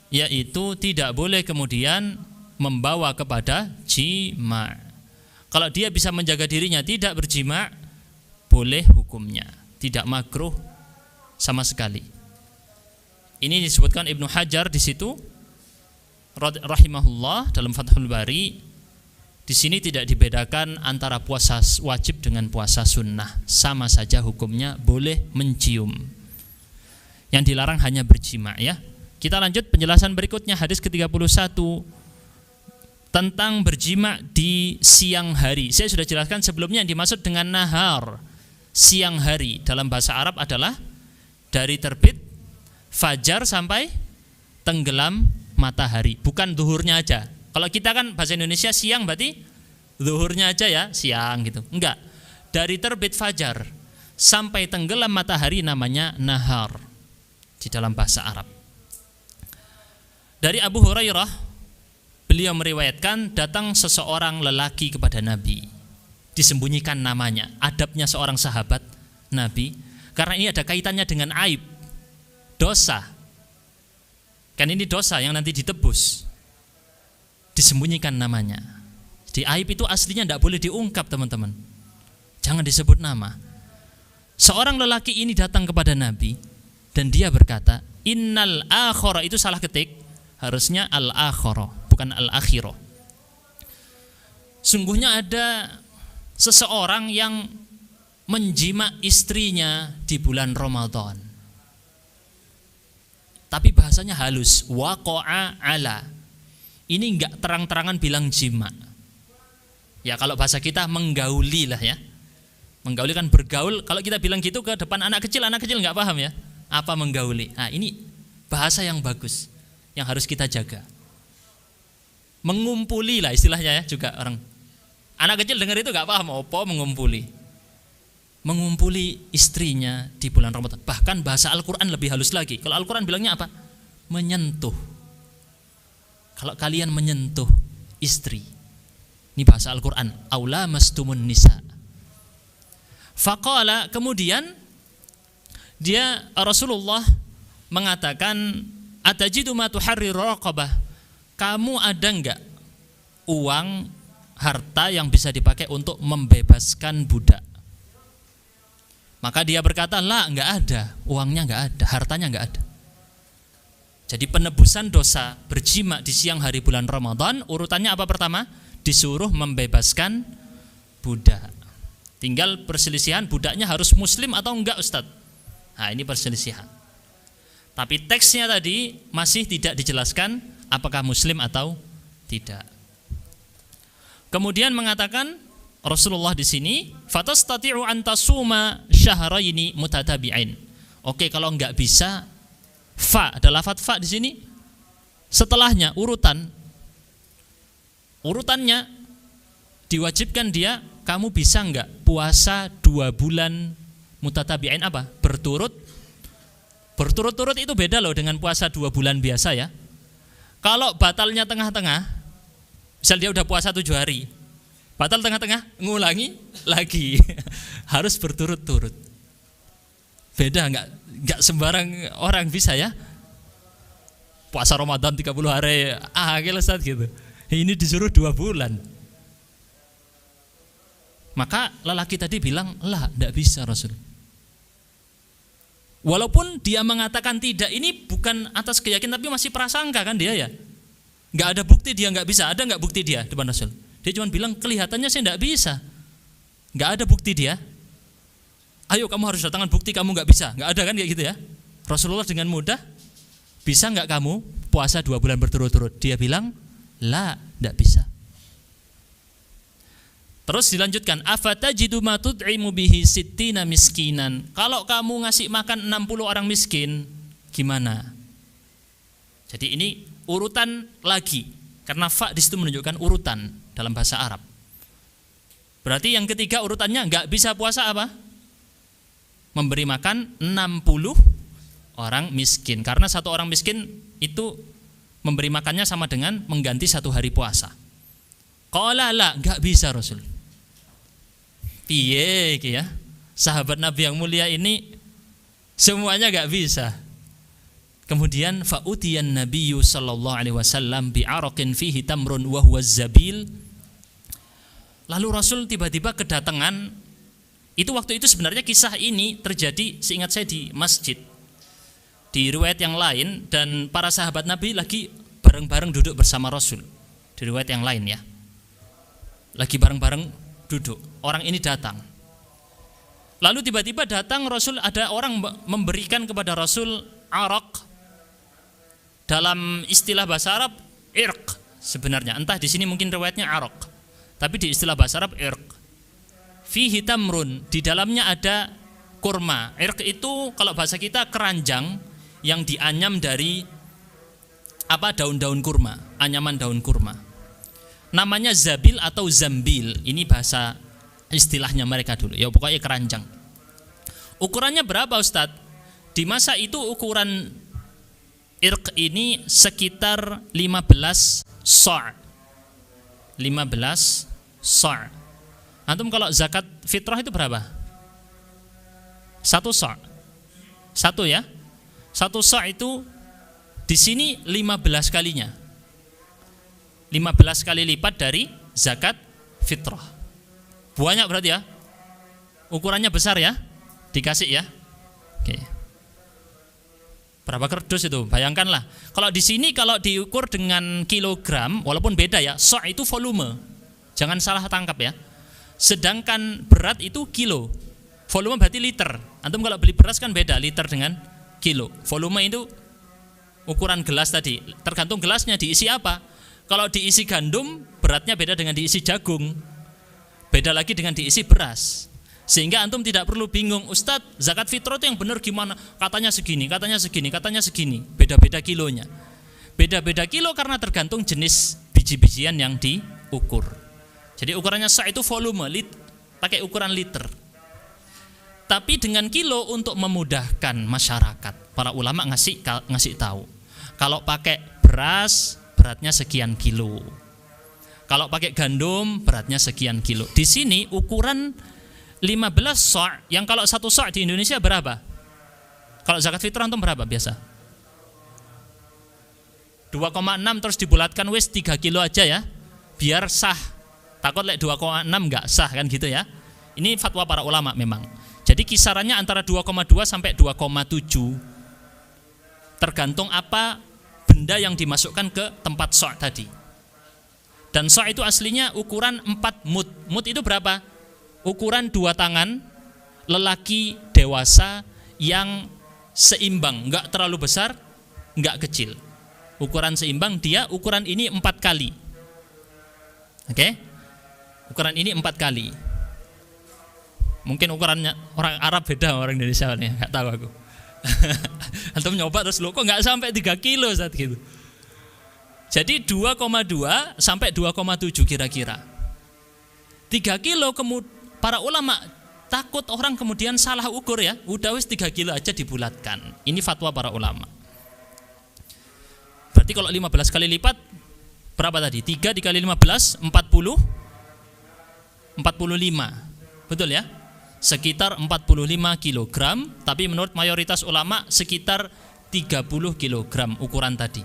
yaitu tidak boleh kemudian membawa kepada jima'. Kalau dia bisa menjaga dirinya tidak berjima', boleh hukumnya, tidak makruh sama sekali. Ini disebutkan Ibnu Hajar di situ rahimahullah dalam Fathul Bari. Di sini tidak dibedakan antara puasa wajib dengan puasa sunnah, sama saja hukumnya, boleh mencium. Yang dilarang hanya berjima' ya. Kita lanjut penjelasan berikutnya, hadis ke-31 tentang berjima' di siang hari. Saya sudah jelaskan sebelumnya yang dimaksud dengan nahar, siang hari dalam bahasa Arab adalah Dari terbit fajar sampai tenggelam matahari, bukan zuhurnya aja. Kalau kita kan bahasa Indonesia siang berarti zuhurnya aja ya, siang gitu. Enggak. Dari terbit fajar sampai tenggelam matahari namanya nahar di dalam bahasa Arab. Dari Abu Hurairah, beliau meriwayatkan datang seseorang lelaki kepada Nabi. Disembunyikan namanya, adabnya seorang sahabat Nabi, karena ini ada kaitannya dengan aib, dosa. Kan ini dosa yang nanti ditebus. Disembunyikan namanya. Di aib itu aslinya tidak boleh diungkap, teman-teman. Jangan disebut nama. Seorang lelaki ini datang kepada Nabi dan dia berkata, innal akhara, itu salah ketik, harusnya al akhara, bukan al akhirah. Sungguhnya ada seseorang yang menjima istrinya di bulan Ramadan. Tapi bahasanya halus, waqa'a ala. Ini enggak terang-terangan bilang jima. Ya kalau bahasa kita menggauli lah ya. Menggauli kan bergaul. Kalau kita bilang gitu ke depan anak kecil enggak paham ya. Apa menggauli? Nah, ini bahasa yang bagus yang harus kita jaga. Mengumpuli lah istilahnya ya juga orang. Anak kecil dengar itu enggak paham apa mengumpuli. Mengumpuli istrinya di bulan Ramadan. Bahkan bahasa Al-Quran lebih halus lagi. Kalau Al-Quran bilangnya apa? Menyentuh. Kalau kalian menyentuh istri, ini bahasa Al-Quran, aula mastumun nisa. Faqala, kemudian dia Rasulullah mengatakan, atajidu ma tuharrir raqabah, kamu ada enggak uang harta yang bisa dipakai untuk membebaskan budak? Maka dia berkata, lah, enggak ada, uangnya enggak ada, hartanya enggak ada. Jadi penebusan dosa berjima di siang hari bulan Ramadan, urutannya apa pertama? Disuruh membebaskan budak. Tinggal perselisihan, budaknya harus muslim atau enggak, Ustadz? Nah, ini perselisihan. Tapi teksnya tadi masih tidak dijelaskan apakah muslim atau tidak. Kemudian mengatakan Rasulullah di sini, fatastati'u an tasuma syahraini mutatabi'ain. Oke, kalau enggak bisa, fa, ada lafaz fa di sini. Setelahnya urutannya diwajibkan dia, kamu bisa enggak puasa 2 bulan mutatabi'ain apa? Berturut-turut itu beda loh dengan puasa 2 bulan biasa ya. Kalau batalnya tengah-tengah, misal dia udah puasa 7 hari, batal tengah-tengah, ngulangi lagi. Harus berturut-turut. Beda, enggak sembarang orang bisa ya. Puasa Ramadan 30 hari, Ustaz gitu. Ini disuruh 2 bulan. Maka lelaki tadi bilang, lah, enggak bisa Rasul. Walaupun dia mengatakan tidak, ini bukan atas keyakinan tapi masih prasangka kan dia ya. Enggak ada bukti dia enggak bisa. Ada enggak bukti dia depan Rasul? Dia cuma bilang kelihatannya saya enggak bisa. Enggak ada bukti dia. Ayo kamu harus datangkan bukti kamu enggak bisa. Enggak ada kan kayak gitu ya. Rasulullah dengan mudah, bisa enggak kamu puasa 2 bulan berturut-turut? Dia bilang, la, enggak bisa. Terus dilanjutkan, afatajidu ma tud'imu bihi sittina miskinan. Kalau kamu ngasih makan 60 orang miskin, gimana? Jadi ini urutan lagi, karena fa di situ menunjukkan urutan dalam bahasa Arab. Berarti yang ketiga urutannya enggak bisa puasa apa? Memberi makan 60 orang miskin. Karena 1 orang miskin itu memberi makannya sama dengan mengganti 1 hari puasa. Qala la, enggak bisa Rasul. Piye iki ya? Sahabat Nabi yang mulia ini semuanya enggak bisa. Kemudian fa'utiyan Nabiyyu sallallahu alaihi wasallam bi'araqin fihi tamrun wa huwa zabil. Lalu Rasul tiba-tiba kedatangan. Itu waktu itu sebenarnya kisah ini terjadi seingat saya di masjid. Di riwayat yang lain, dan para sahabat Nabi lagi bareng-bareng duduk bersama Rasul. Di riwayat yang lain ya. Lagi bareng-bareng duduk. Orang ini datang. Lalu tiba-tiba datang Rasul, ada orang memberikan kepada Rasul araq. Dalam istilah bahasa Arab irq sebenarnya. Entah di sini mungkin riwayatnya araq. Tapi di istilah bahasa Arab irq. Fihi tamrun, di dalamnya ada kurma. Irq itu kalau bahasa kita keranjang yang dianyam dari daun-daun kurma, anyaman daun kurma. Namanya zabil atau zambil. Ini bahasa istilahnya mereka dulu. Ya pokoknya keranjang. Ukurannya berapa Ustadz? Di masa itu ukuran irq ini sekitar 15 sa'. 15 sa'. Antum kalau zakat fitrah itu berapa? 1 sa'. 1 ya. 1 sa' itu di sini 15 kalinya. 15 kali lipat dari zakat fitrah. Banyak berarti ya. Ukurannya besar ya. Dikasih ya. Oke. Berapa kerdus itu? Bayangkanlah. Kalau di sini kalau diukur dengan kilogram, walaupun beda ya, sa' itu volume. Jangan salah tangkap ya. Sedangkan berat itu kilo. Volume berarti liter. Antum kalau beli beras kan beda liter dengan kilo. Volume itu ukuran gelas tadi. Tergantung gelasnya diisi apa. Kalau diisi gandum, beratnya beda dengan diisi jagung. Beda lagi dengan diisi beras. Sehingga antum tidak perlu bingung, Ustadz, zakat fitrah itu yang benar gimana? Katanya segini, katanya segini, katanya segini. Beda-beda kilonya. Beda-beda kilo karena tergantung jenis biji-bijian yang diukur. Jadi ukurannya sa' itu volume, pakai ukuran liter. Tapi dengan kilo untuk memudahkan masyarakat, para ulama ngasih tahu. Kalau pakai beras, beratnya sekian kilo. Kalau pakai gandum, beratnya sekian kilo. Di sini ukuran 15 sa', yang kalau 1 sa' di Indonesia berapa? Kalau zakat fitrah antum berapa biasa? 2,6 terus dibulatkan wis 3 kilo aja ya. Biar sah. Takut lek 2,6 enggak sah kan gitu ya. Ini fatwa para ulama memang. Jadi kisarannya antara 2,2 sampai 2,7. Tergantung apa benda yang dimasukkan ke tempat sa' tadi. Dan sa' itu aslinya ukuran 4 mud. Mud itu berapa? Ukuran 2 tangan lelaki dewasa yang seimbang, enggak terlalu besar, enggak kecil. Ukuran seimbang, dia ukuran ini 4 kali. Oke? Ukuran ini 4 kali. Mungkin ukurannya orang Arab beda orang Indonesia nih, enggak tahu aku. Antum nyoba terus lo kok enggak sampai 3 kilo saat gitu. Jadi 2,2 sampai 2,7 kira-kira. 3 kilo kemudian para ulama takut orang kemudian salah ukur ya. Udah wis 3 kilo aja dibulatkan. Ini fatwa para ulama. Berarti kalau 15 kali lipat berapa tadi? 3 dikali 15 45. Betul ya? Sekitar 45 kilogram, tapi menurut mayoritas ulama sekitar 30 kilogram ukuran tadi.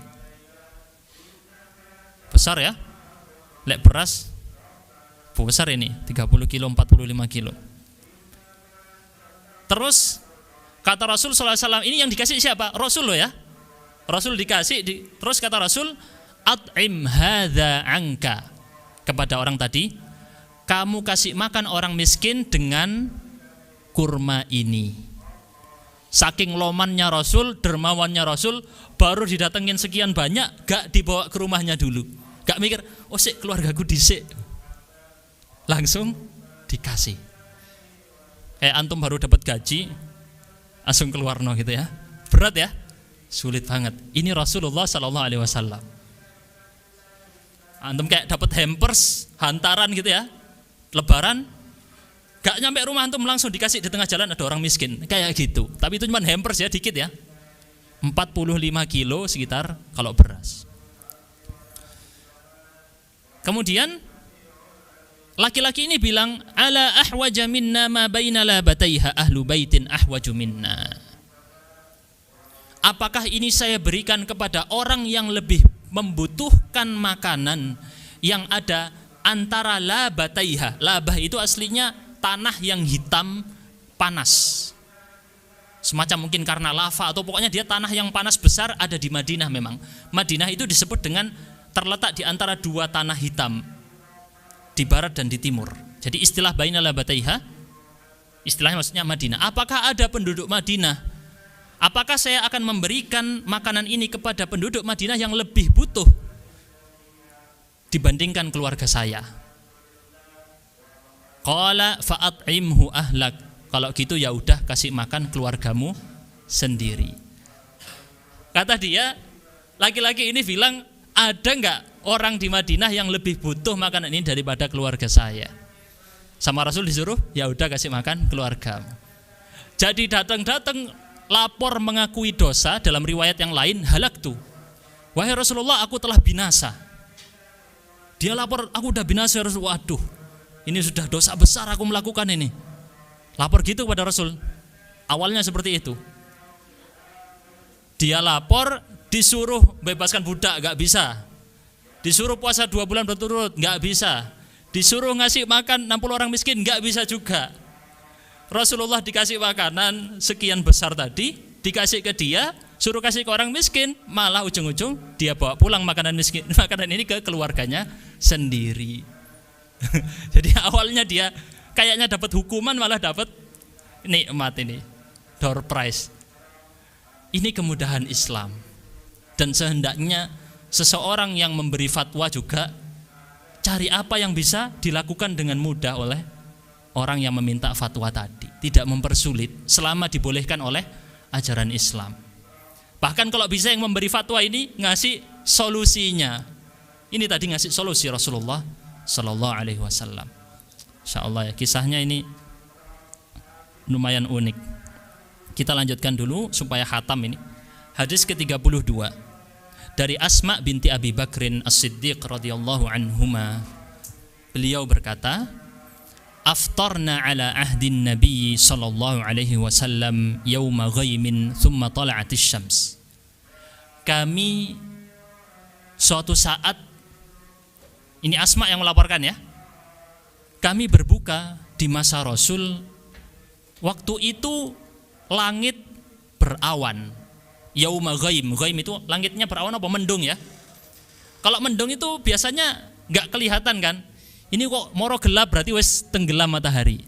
Besar ya? Lek beras besar ini, 30 kilo, 45 kilo. Terus kata Rasul SAW, ini yang dikasih siapa? Rasul loh ya. Rasul dikasih, terus kata Rasul, at'im hadza anka, kepada orang tadi, kamu kasih makan orang miskin dengan kurma ini. Saking lomannya Rasul, dermawannya Rasul, baru didatengin sekian banyak, gak dibawa ke rumahnya dulu. Gak mikir, oh sik keluargaku disik. Langsung dikasih. Kayak antum baru dapat gaji, langsung keluar no gitu ya. Berat ya, sulit banget. Ini Rasulullah SAW. Antum kayak dapat hampers, hantaran gitu ya. Lebaran, gak nyampe rumah antum langsung dikasih di tengah jalan ada orang miskin, kayak gitu. Tapi itu cuma hampers ya, dikit ya. 45 kilo sekitar kalau beras. Kemudian laki-laki ini bilang, ala ahwaja minna ma baina labataiha ahlu baitin ahwaju minna. Apakah ini saya berikan kepada orang yang lebih membutuhkan makanan yang ada antara labataiha. Labah itu aslinya tanah yang hitam panas. Semacam mungkin karena lava atau pokoknya dia tanah yang panas besar ada di Madinah memang. Madinah itu disebut dengan terletak di antara 2 tanah hitam, di barat dan di timur. Jadi istilah baina labataiha, istilahnya maksudnya Madinah. Apakah ada penduduk Madinah? Apakah saya akan memberikan makanan ini kepada penduduk Madinah yang lebih butuh dibandingkan keluarga saya? Qala fa'at'imhu ahlak. Kalau gitu ya udah kasih makan keluargamu sendiri. Kata dia, laki-laki ini bilang, ada nggak orang di Madinah yang lebih butuh makanan ini daripada keluarga saya? Sama Rasul disuruh, ya udah kasih makan keluargamu. Jadi datang lapor mengakui dosa, dalam riwayat yang lain halaktu. Wahai Rasulullah, aku telah binasa. Dia lapor, aku udah binasa ya Rasul. Waduh, ini sudah dosa besar aku melakukan ini. Lapor gitu kepada Rasul. Awalnya seperti itu. Dia lapor, disuruh bebaskan budak, gak bisa. Disuruh puasa 2 bulan berturut, gak bisa. Disuruh ngasih makan 60 orang miskin, gak bisa juga. Rasulullah dikasih makanan sekian besar tadi, dikasih ke dia, suruh kasih ke orang miskin, malah ujung-ujung dia bawa pulang makanan ini ke keluarganya sendiri. Jadi awalnya dia kayaknya dapat hukuman, malah dapat nikmat ini, door prize. Ini kemudahan Islam. Dan sehendaknya seseorang yang memberi fatwa juga cari apa yang bisa dilakukan dengan mudah oleh orang yang meminta fatwa tadi, tidak mempersulit selama dibolehkan oleh ajaran Islam. Bahkan kalau bisa yang memberi fatwa ini ngasih solusinya. Ini tadi ngasih solusi Rasulullah Sallallahu Alaihi Wasallam. Insyaallah ya, kisahnya ini lumayan unik. Kita lanjutkan dulu supaya khatam ini. Hadis ke-32 dari Asma binti Abi Bakrin As-Siddiq radhiyallahu anhuma. Beliau berkata, aftarna ala ahdin Nabi sallallahu alaihi wasallam yauma ghaimin thumma tala'atis syams. Kami suatu saat, ini Asma yang melaporkan ya, kami berbuka di masa Rasul. Waktu itu langit berawan. Yauma ghaim, ghaim itu langitnya berawan apa mendung ya. Kalau mendung itu biasanya nggak kelihatan kan. Ini kok moro gelap berarti wes tenggelam matahari.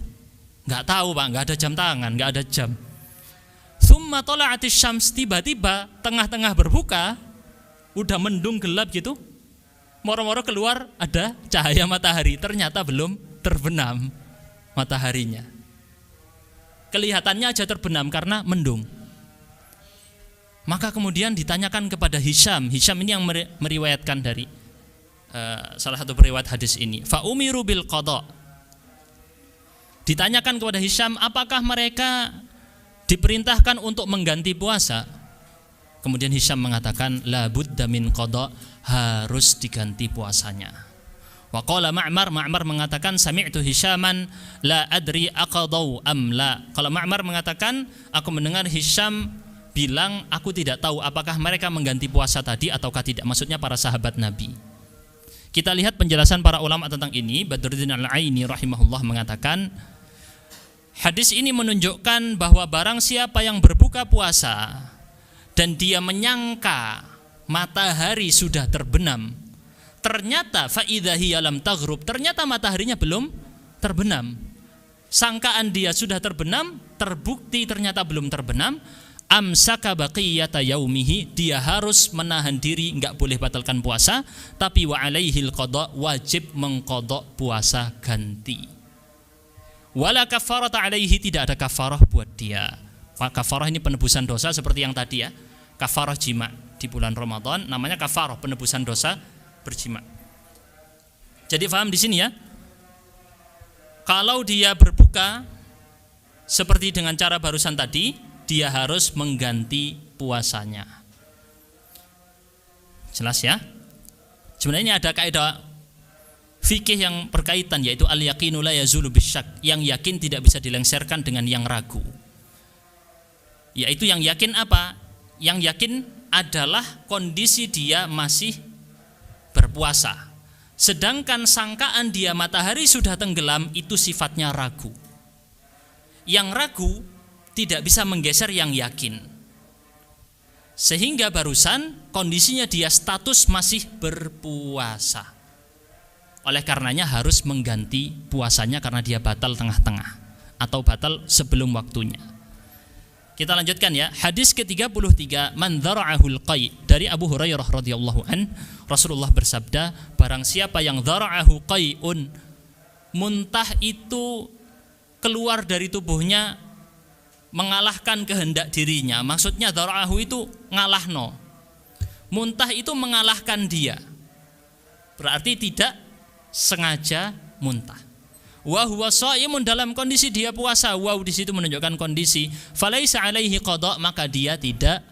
Nggak tahu Pak, nggak ada jam tangan, nggak ada jam. Tsumma tala'atis syams, tiba-tiba tengah-tengah berbuka, udah mendung gelap gitu. Moro-moro keluar ada cahaya matahari, ternyata belum terbenam mataharinya. Kelihatannya aja terbenam karena mendung. Maka kemudian ditanyakan kepada Hisham. Hisham ini yang meriwayatkan dari salah satu periwayat hadis ini. Fa umiru bil qada. Ditanyakan kepada Hisham, apakah mereka diperintahkan untuk mengganti puasa? Kemudian Hisham mengatakan, la budda min qada, harus diganti puasanya. Wa qala Ma'mar, Ma'mar mengatakan, sami'tu Hishaman la adri aqadau am la. Kalau Ma'mar mengatakan, aku mendengar Hisham bilang, aku tidak tahu apakah mereka mengganti puasa tadi ataukah tidak. Maksudnya para sahabat Nabi. Kita lihat penjelasan para ulama tentang ini. Badruddin Al-Aini rahimahullah mengatakan, hadis ini menunjukkan bahwa barang siapa yang berbuka puasa dan dia menyangka matahari sudah terbenam, ternyata faidha hiya lam taghrub, ternyata mataharinya belum terbenam. Sangkaan dia sudah terbenam, terbukti ternyata belum terbenam, amsaka baqiyata yaumihi, dia harus menahan diri, enggak boleh batalkan puasa, tapi wa alaihil qada, wajib mengqada puasa ganti. Wala kafarata alaihi, tidak ada kafarah buat dia. Kafarah ini penebusan dosa seperti yang tadi ya. Kafarah jima di bulan Ramadan namanya kafarah, penebusan dosa berjima. Jadi paham di sini ya. Kalau dia berbuka seperti dengan cara barusan tadi, dia harus mengganti puasanya. Jelas ya? Sebenarnya ada kaidah fikih yang berkaitan, yaitu al-yaqinu la yazulu bisyak, yang yakin tidak bisa dilengsarkan dengan yang ragu. Yaitu yang yakin apa? Yang yakin adalah kondisi dia masih berpuasa. Sedangkan sangkaan dia matahari sudah tenggelam itu sifatnya ragu. Yang ragu tidak bisa menggeser yang yakin. Sehingga barusan kondisinya dia status masih berpuasa. Oleh karenanya harus mengganti puasanya karena dia batal tengah-tengah atau batal sebelum waktunya. Kita lanjutkan ya. Hadis ke-33, man dhara'ahul qai, dari Abu Hurairah radhiyallahu an, Rasulullah bersabda, barang siapa yang dhara'ahu qai'un, muntah itu keluar dari tubuhnya mengalahkan kehendak dirinya. Maksudnya dara'ahu itu ngalahno. Muntah itu mengalahkan dia. Berarti tidak sengaja muntah. Wa huwa shaimun, dalam kondisi dia puasa. Wow, di situ menunjukkan kondisi. Falaisa alaihi qada, maka dia tidak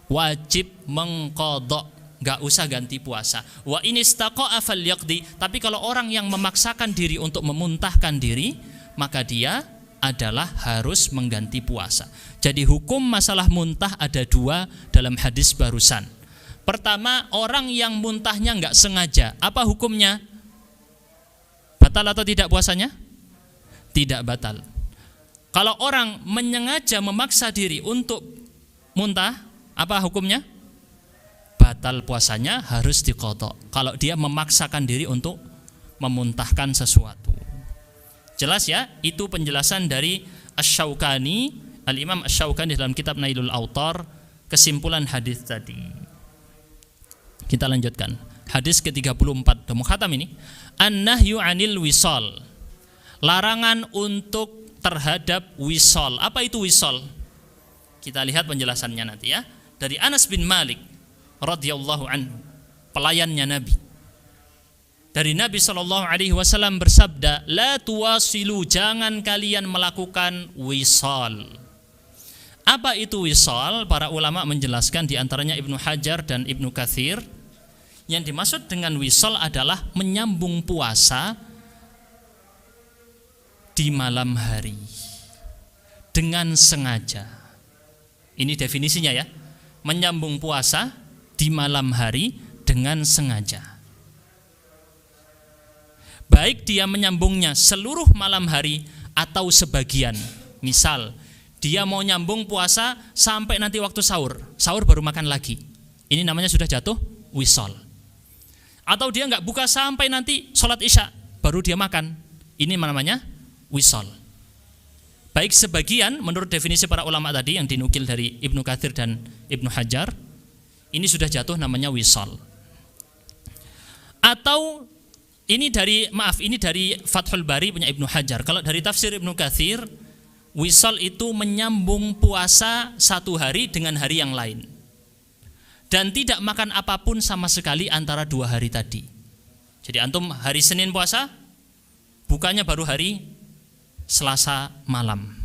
wajib mengqadha, enggak usah ganti puasa. Wa in istaqa'a falyaqdi, tapi kalau orang yang memaksakan diri untuk memuntahkan diri, maka dia adalah harus mengganti puasa. Jadi hukum masalah muntah ada dua dalam hadis barusan. Pertama, orang yang muntahnya enggak sengaja, apa hukumnya? Batal atau tidak puasanya? Tidak batal. Kalau orang menyengaja memaksa diri untuk muntah, apa hukumnya? Batal puasanya, harus diqadha. Kalau dia memaksakan diri untuk memuntahkan sesuatu. Jelas ya? Itu penjelasan dari Asy-Syaukani, Al-Imam Asy-Syaukani dalam kitab Nailul Autar, kesimpulan hadis tadi. Kita lanjutkan. Hadis ke-34, udah mau khatam ini. An-nahyu 'anil wisal. Larangan untuk terhadap wisal. Apa itu wisal? Kita lihat penjelasannya nanti ya. Dari Anas bin Malik radhiyallahu anhu, pelayannya Nabi. Dari Nabi SAW bersabda, la tuwasilu, jangan kalian melakukan wisal. Apa itu wisal? Para ulama menjelaskan, di antaranya Ibnu Hajar dan Ibnu Katsir. Yang dimaksud dengan wisal adalah menyambung puasa di malam hari dengan sengaja. Ini definisinya ya. Menyambung puasa di malam hari dengan sengaja. Baik dia menyambungnya seluruh malam hari atau sebagian. Misal, dia mau nyambung puasa sampai nanti waktu sahur. Sahur baru makan lagi. Ini namanya sudah jatuh wisal. Atau dia enggak buka sampai nanti sholat isya, baru dia makan. Ini namanya wisal. Baik sebagian, menurut definisi para ulama tadi yang dinukil dari Ibnu Katsir dan Ibnu Hajar, ini sudah jatuh namanya wisal. Atau ini dari Fathul Bari punya Ibnu Hajar. Kalau dari tafsir Ibnu Katsir, wisal itu menyambung puasa satu hari dengan hari yang lain. Dan tidak makan apapun sama sekali antara dua hari tadi. Jadi antum hari Senin puasa, bukanya baru hari Selasa malam.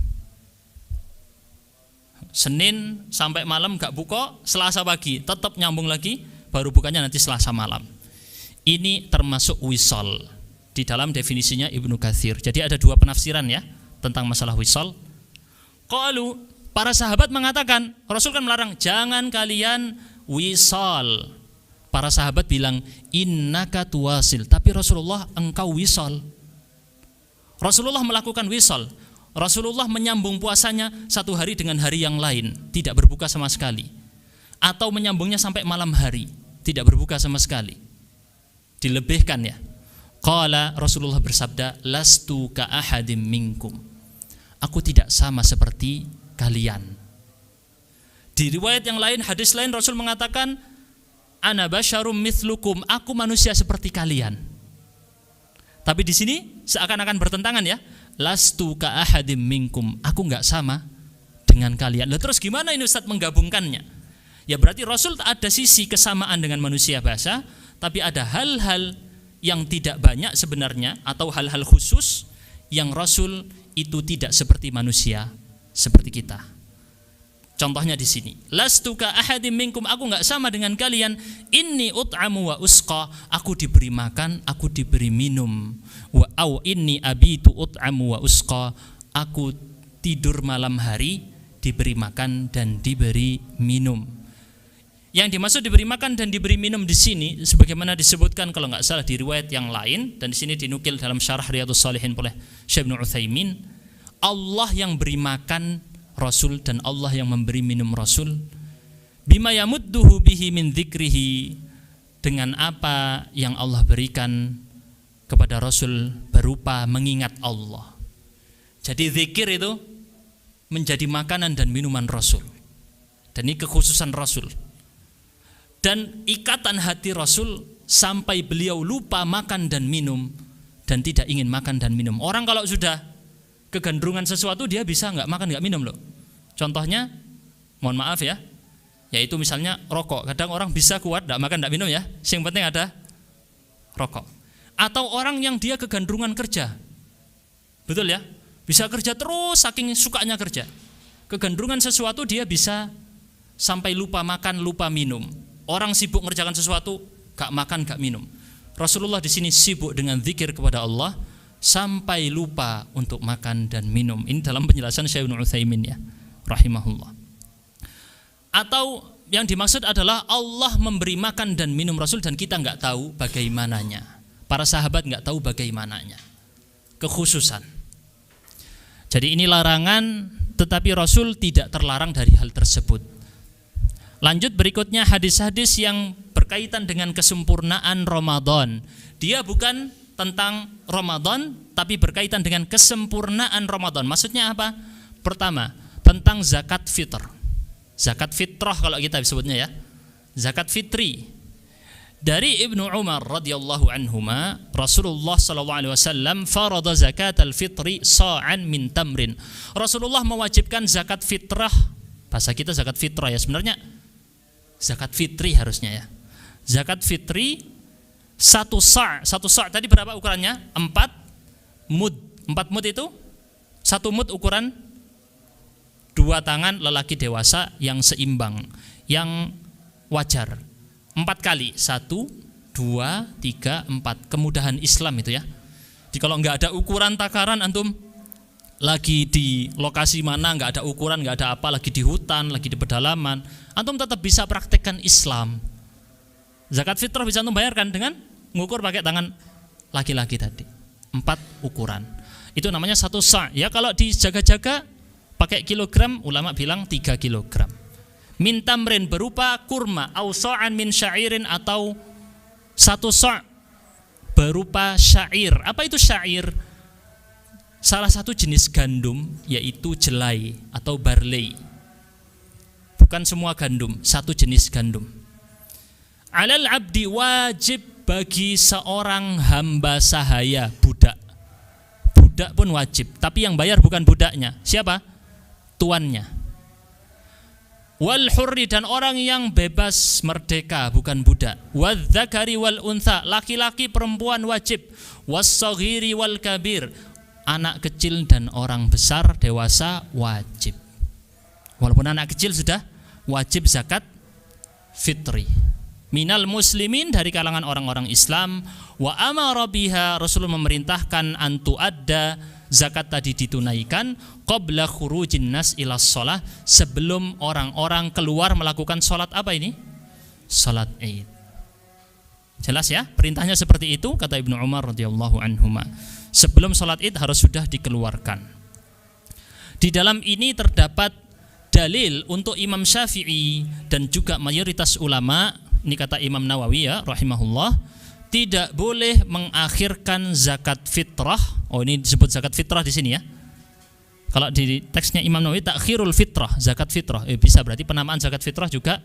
Senin sampai malam gak buka, Selasa pagi tetap nyambung lagi, baru bukanya nanti Selasa malam. Ini termasuk wisal di dalam definisinya Ibnu Katsir. Jadi ada dua penafsiran ya tentang masalah wisal. Qalu, para sahabat mengatakan, Rasul kan melarang, jangan kalian wisal. Para sahabat bilang, innaka tuwasil, tapi Rasulullah engkau wisal. Rasulullah melakukan wisal. Rasulullah menyambung puasanya satu hari dengan hari yang lain, tidak berbuka sama sekali. Atau menyambungnya sampai malam hari, tidak berbuka sama sekali. Dilebihkan ya. Qala, Rasulullah bersabda, lastu ka ahadim minkum. Aku tidak sama seperti kalian. Di riwayat yang lain, hadis lain, Rasul mengatakan, ana basyarum mithlukum, aku manusia seperti kalian. Tapi di sini seakan-akan bertentangan ya. Lastu ka ahadim minkum, aku enggak sama dengan kalian. Lah terus gimana ini Ustaz menggabungkannya? Ya berarti Rasul ada sisi kesamaan dengan manusia biasa, tapi ada hal-hal yang tidak banyak sebenarnya, atau hal-hal khusus yang Rasul itu tidak seperti manusia seperti kita. Contohnya di sini, lastu ka ahadim minkum, aku enggak sama dengan kalian. Inni ut'amu wa usqa, aku diberi makan, aku diberi minum. Wa au inni abitu ut'amu wa usqa, aku tidur malam hari, diberi makan dan diberi minum. Yang dimaksud diberi makan dan diberi minum di sini, sebagaimana disebutkan kalau enggak salah di riwayat yang lain, dan di sini dinukil dalam syarah Riyadhus Shalihin oleh Syekh Ibnu Utsaimin, Allah yang beri makan Rasul dan Allah yang memberi minum Rasul, bima yamudduhu bihi min dzikrihi, dengan apa yang Allah berikan kepada Rasul berupa mengingat Allah. Jadi zikir itu menjadi makanan dan minuman Rasul, dan ini kekhususan Rasul. Dan ikatan hati Rasul sampai beliau lupa makan dan minum dan tidak ingin makan dan minum. Orang kalau sudah kegandrungan sesuatu dia bisa nggak makan nggak minum loh. Contohnya, mohon maaf ya, yaitu misalnya rokok. Kadang orang bisa kuat nggak makan nggak minum ya, yang penting ada rokok. Atau orang yang dia kegandrungan kerja, betul ya, bisa kerja terus saking sukanya kerja. Kegandrungan sesuatu dia bisa sampai lupa makan, lupa minum. Orang sibuk mengerjakan sesuatu, gak makan, gak minum. Rasulullah di sini sibuk dengan zikir kepada Allah sampai lupa untuk makan dan minum. Ini dalam penjelasan Syekh Ibnu Utsaimin ya, rahimahullah. Atau yang dimaksud adalah Allah memberi makan dan minum Rasul dan kita nggak tahu bagaimananya. Para sahabat nggak tahu bagaimananya. Kekhususan. Jadi ini larangan, tetapi Rasul tidak terlarang dari hal tersebut. Lanjut berikutnya hadis-hadis yang berkaitan dengan kesempurnaan Ramadan. Dia bukan tentang Ramadan, tapi berkaitan dengan kesempurnaan Ramadan. Maksudnya apa? Pertama, tentang zakat fitr. Zakat fitrah kalau kita sebutnya ya. Zakat fitri. Dari Ibnu Umar radhiyallahu anhuma, Rasulullah sallallahu alaihi wasallam farada zakat al-fitri sa'an min tamrin. Rasulullah mewajibkan zakat fitrah. Bahasa kita zakat fitrah ya, sebenarnya zakat fitri harusnya ya. Zakat fitri satu sa' tadi berapa ukurannya? 4 mud. 4 mud itu 1 mud ukuran 2 tangan lelaki dewasa yang seimbang, yang wajar. 4 kali, 1, 2, 3, 4. Kemudahan Islam itu ya. Jadi kalau nggak ada ukuran takaran, antum lagi di lokasi mana nggak ada ukuran, nggak ada apa, lagi di hutan, lagi di pedalaman, antum tetap bisa praktekkan Islam. Zakat fitrah bisa antum bayarkan dengan mengukur pakai tangan laki-laki tadi. 4 ukuran. Itu namanya 1 sa'. Ya kalau dijaga-jaga pakai kilogram, ulama bilang 3 kilogram. Min tamrin berupa kurma, au sa'an min syairin atau 1 sa' berupa syair. Apa itu syair? Salah satu jenis gandum, yaitu jelai atau barley. Bukan semua gandum, satu jenis gandum. Alal abdi wajib bagi seorang hamba sahaya, budak. Budak pun wajib, tapi yang bayar bukan budaknya. Siapa? Tuannya. Wal hurri dan orang yang bebas merdeka, bukan budak. Wadzakari wal untha, laki-laki perempuan wajib. Wassaghiri wal kabir, anak kecil dan orang besar dewasa wajib. Walaupun anak kecil sudah wajib zakat fitri. Minal muslimin, dari kalangan orang-orang Islam. Wa amara biha, Rasulullah memerintahkan antu adda, zakat tadi ditunaikan qabla khurujin nas ila shalah, sebelum orang-orang keluar melakukan salat apa ini? Salat Id. Jelas ya? Perintahnya seperti itu kata Ibnu Umar radhiyallahu anhuma. Sebelum salat Id harus sudah dikeluarkan. Di dalam ini terdapat dalil untuk Imam Syafi'i dan juga mayoritas ulama, ini kata Imam Nawawi ya rahimahullah, tidak boleh mengakhirkan zakat fitrah. Oh, ini disebut zakat fitrah di sini ya. Kalau di teksnya Imam Nawawi takhirul fitrah, zakat fitrah. Bisa berarti penamaan zakat fitrah juga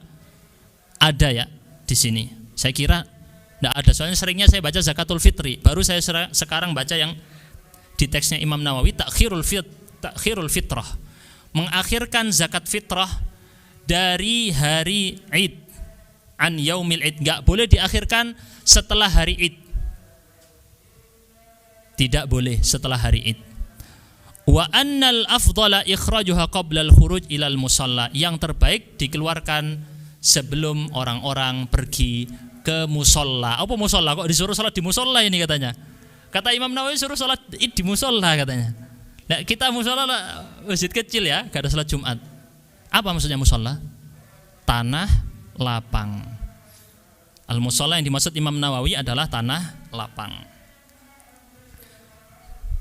ada ya di sini. Saya kira tidak ada, soalnya seringnya saya baca zakatul fitri. Baru saya sekarang baca yang di teksnya Imam Nawawi takhirul fitrah. Mengakhirkan zakat fitrah dari hari Id. An yaumil Id, enggak boleh diakhirkan setelah hari Id. Tidak boleh setelah hari Id. Wa annal afdhala ikhrajuha qabla al-khuruj ila al-musalla, yang terbaik dikeluarkan sebelum orang-orang pergi ke musalla. Apa musalla? Kok disuruh salat di musalla ini katanya? Kata Imam Nawawi suruh salat Id di musalla katanya. Nah, kita musalla masjid kecil ya, enggak ada salat Jumat. Apa maksudnya musalla? Tanah lapang. Al-musalla yang dimaksud Imam Nawawi adalah tanah lapang.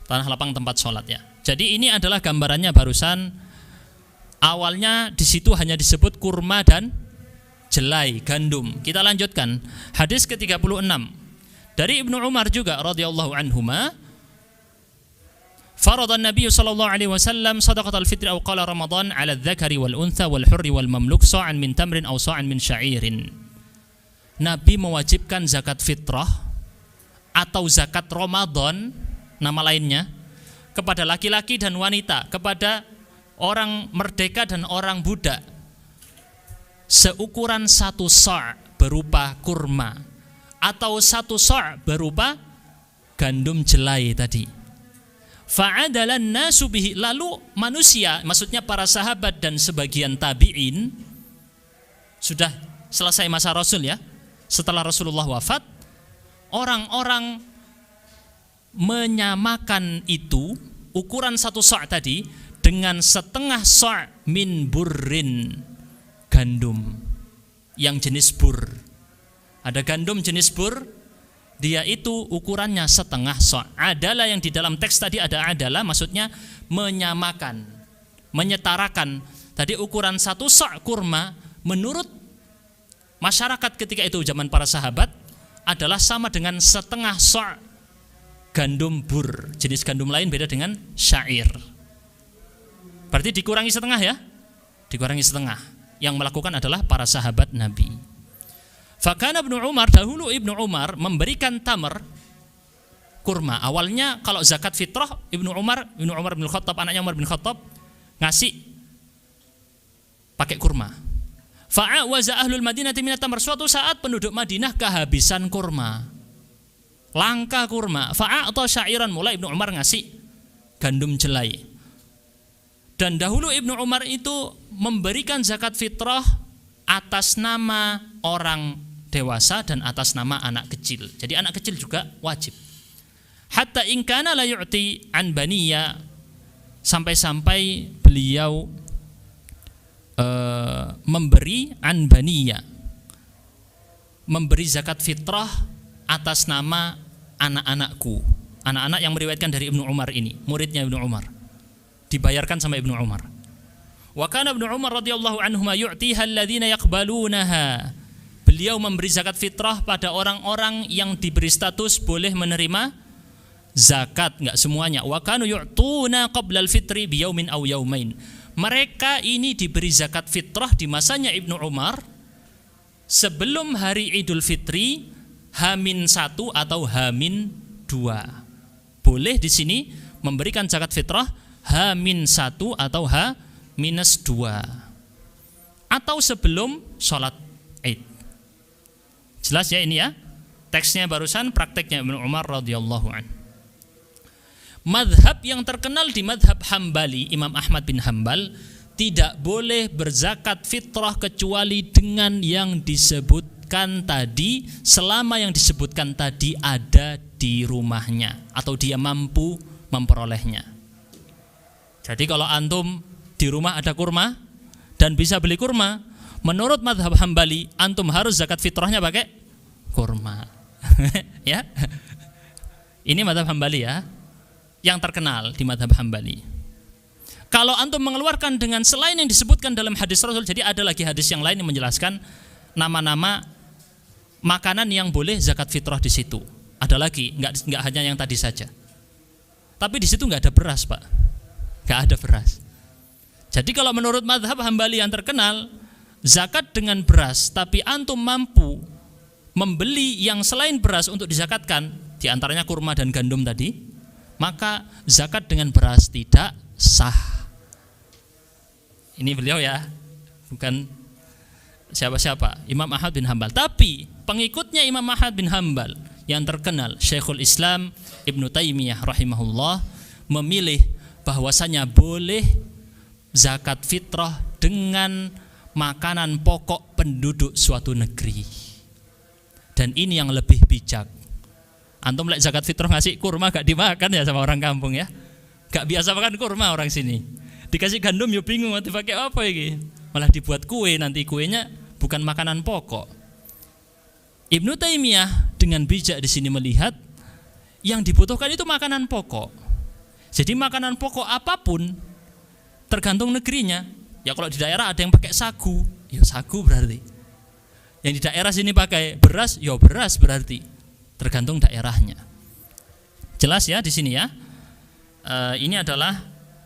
Tanah lapang tempat sholat ya. Jadi ini adalah gambarannya barusan. Awalnya di situ hanya disebut kurma dan jelai, gandum. Kita lanjutkan. Hadis ke-36. Dari Ibnu Umar juga radhiyallahu anhuma, farada an-nabiy sallallahu alaihi wasallam shadaqatal fitri aw qala ramadan 'ala adh-dhakari wal untha wal hurri wal mamluk sa'an min tamrin aw sa'an min sya'irin. Nabi mewajibkan zakat fitrah atau zakat Ramadan, nama lainnya, kepada laki-laki dan wanita, kepada orang merdeka dan orang budak, seukuran 1 sa' berupa kurma atau 1 sa' berupa gandum jelai tadi. Fa'adalan nasu bihi, lalu manusia, maksudnya para sahabat dan sebagian tabi'in, sudah selesai masa Rasul ya, setelah Rasulullah wafat, orang-orang menyamakan itu ukuran 1 sa' tadi dengan setengah sa' min burrin, gandum yang jenis bur. Ada gandum jenis bur, dia itu ukurannya setengah sa'. Adalah yang di dalam teks tadi ada adalah, maksudnya menyamakan, menyetarakan. Tadi ukuran 1 sa' kurma menurut masyarakat ketika itu zaman para sahabat adalah sama dengan setengah sa' gandum bur. Jenis gandum lain beda dengan syair. Berarti dikurangi setengah ya? Dikurangi setengah. Yang melakukan adalah para sahabat Nabi. Fakana Ibnu Umar, dahulu Ibnu Umar memberikan tamar, kurma. Awalnya kalau zakat fitrah, Ibnu Umar bin Khattab, anaknya Umar bin Khattab, ngasih pakai kurma. Fa'awaza ahlul Madinati minat tamar. Suatu saat penduduk Madinah kehabisan kurma, langka kurma. Fa'a'ta syairan, mulai Ibnu Umar ngasih gandum jelai. Dan dahulu Ibnu Umar itu memberikan zakat fitrah atas nama orang dewasa dan atas nama anak kecil. Jadi anak kecil juga wajib. Hatta in kana la yu'ti an baniya, sampai-sampai beliau memberi an baniya, memberi zakat fitrah atas nama anak-anakku. Anak-anak yang meriwayatkan dari Ibnu Umar ini, muridnya Ibnu Umar, dibayarkan sama Ibnu Umar. Wa kana Ibnu Umar radhiyallahu anhuma yu'tiha alladziina yaqbalunaha. Beliau memberi zakat fitrah pada orang-orang yang diberi status boleh menerima zakat, enggak semuanya. Wa kanu yu'tuna qabla al-fitri biyaumin aw yaumain. Mereka ini diberi zakat fitrah di masanya Ibnu Umar sebelum hari Idul Fitri H-1 atau H-2. Boleh di sini memberikan zakat fitrah H-1 atau H-2 atau sebelum sholat Id. Jelas ya ini ya, teksnya barusan, prakteknya Ibnu Umar radhiyallahu anhu. Madhab yang terkenal di madhab Hambali, Imam Ahmad bin Hambal, tidak boleh berzakat fitrah kecuali dengan yang disebutkan tadi, selama yang disebutkan tadi ada di rumahnya atau dia mampu memperolehnya. Jadi kalau antum di rumah ada kurma dan bisa beli kurma, menurut madhab Hambali antum harus zakat fitrahnya pakai kurma. Ya, ini madhab Hambali ya, yang terkenal di madhab Hambali. Kalau antum mengeluarkan dengan selain yang disebutkan dalam hadis Rasul, jadi ada lagi hadis yang lain yang menjelaskan nama-nama makanan yang boleh zakat fitrah di situ. Ada lagi, nggak hanya yang tadi saja. Tapi di situ nggak ada beras, Pak. Nggak ada beras. Jadi kalau menurut madhab Hambali yang terkenal, zakat dengan beras, tapi antum mampu membeli yang selain beras untuk dizakatkan, diantaranya kurma dan gandum tadi, maka zakat dengan beras tidak sah. Ini beliau ya, bukan siapa-siapa, Imam Ahmad bin Hambal. Tapi pengikutnya Imam Ahmad bin Hambal yang terkenal, Syekhul Islam Ibnu Taimiyah rahimahullah, memilih bahwasanya boleh zakat fitrah dengan makanan pokok penduduk suatu negeri. Dan ini yang lebih bijak. Antum lek zakat fitrah ngasih kurma gak dimakan ya sama orang kampung ya. Gak biasa makan kurma orang sini. Dikasih gandum ya bingung mau dipakai apa ini. Malah dibuat kue, nanti kuenya bukan makanan pokok. Ibnu Taimiyah dengan bijak di sini melihat yang dibutuhkan itu makanan pokok. Jadi makanan pokok apapun tergantung negerinya. Ya kalau di daerah ada yang pakai sagu, ya sagu berarti. Yang di daerah sini pakai beras, ya beras berarti. Tergantung daerahnya. Jelas ya di sini ya. Ini adalah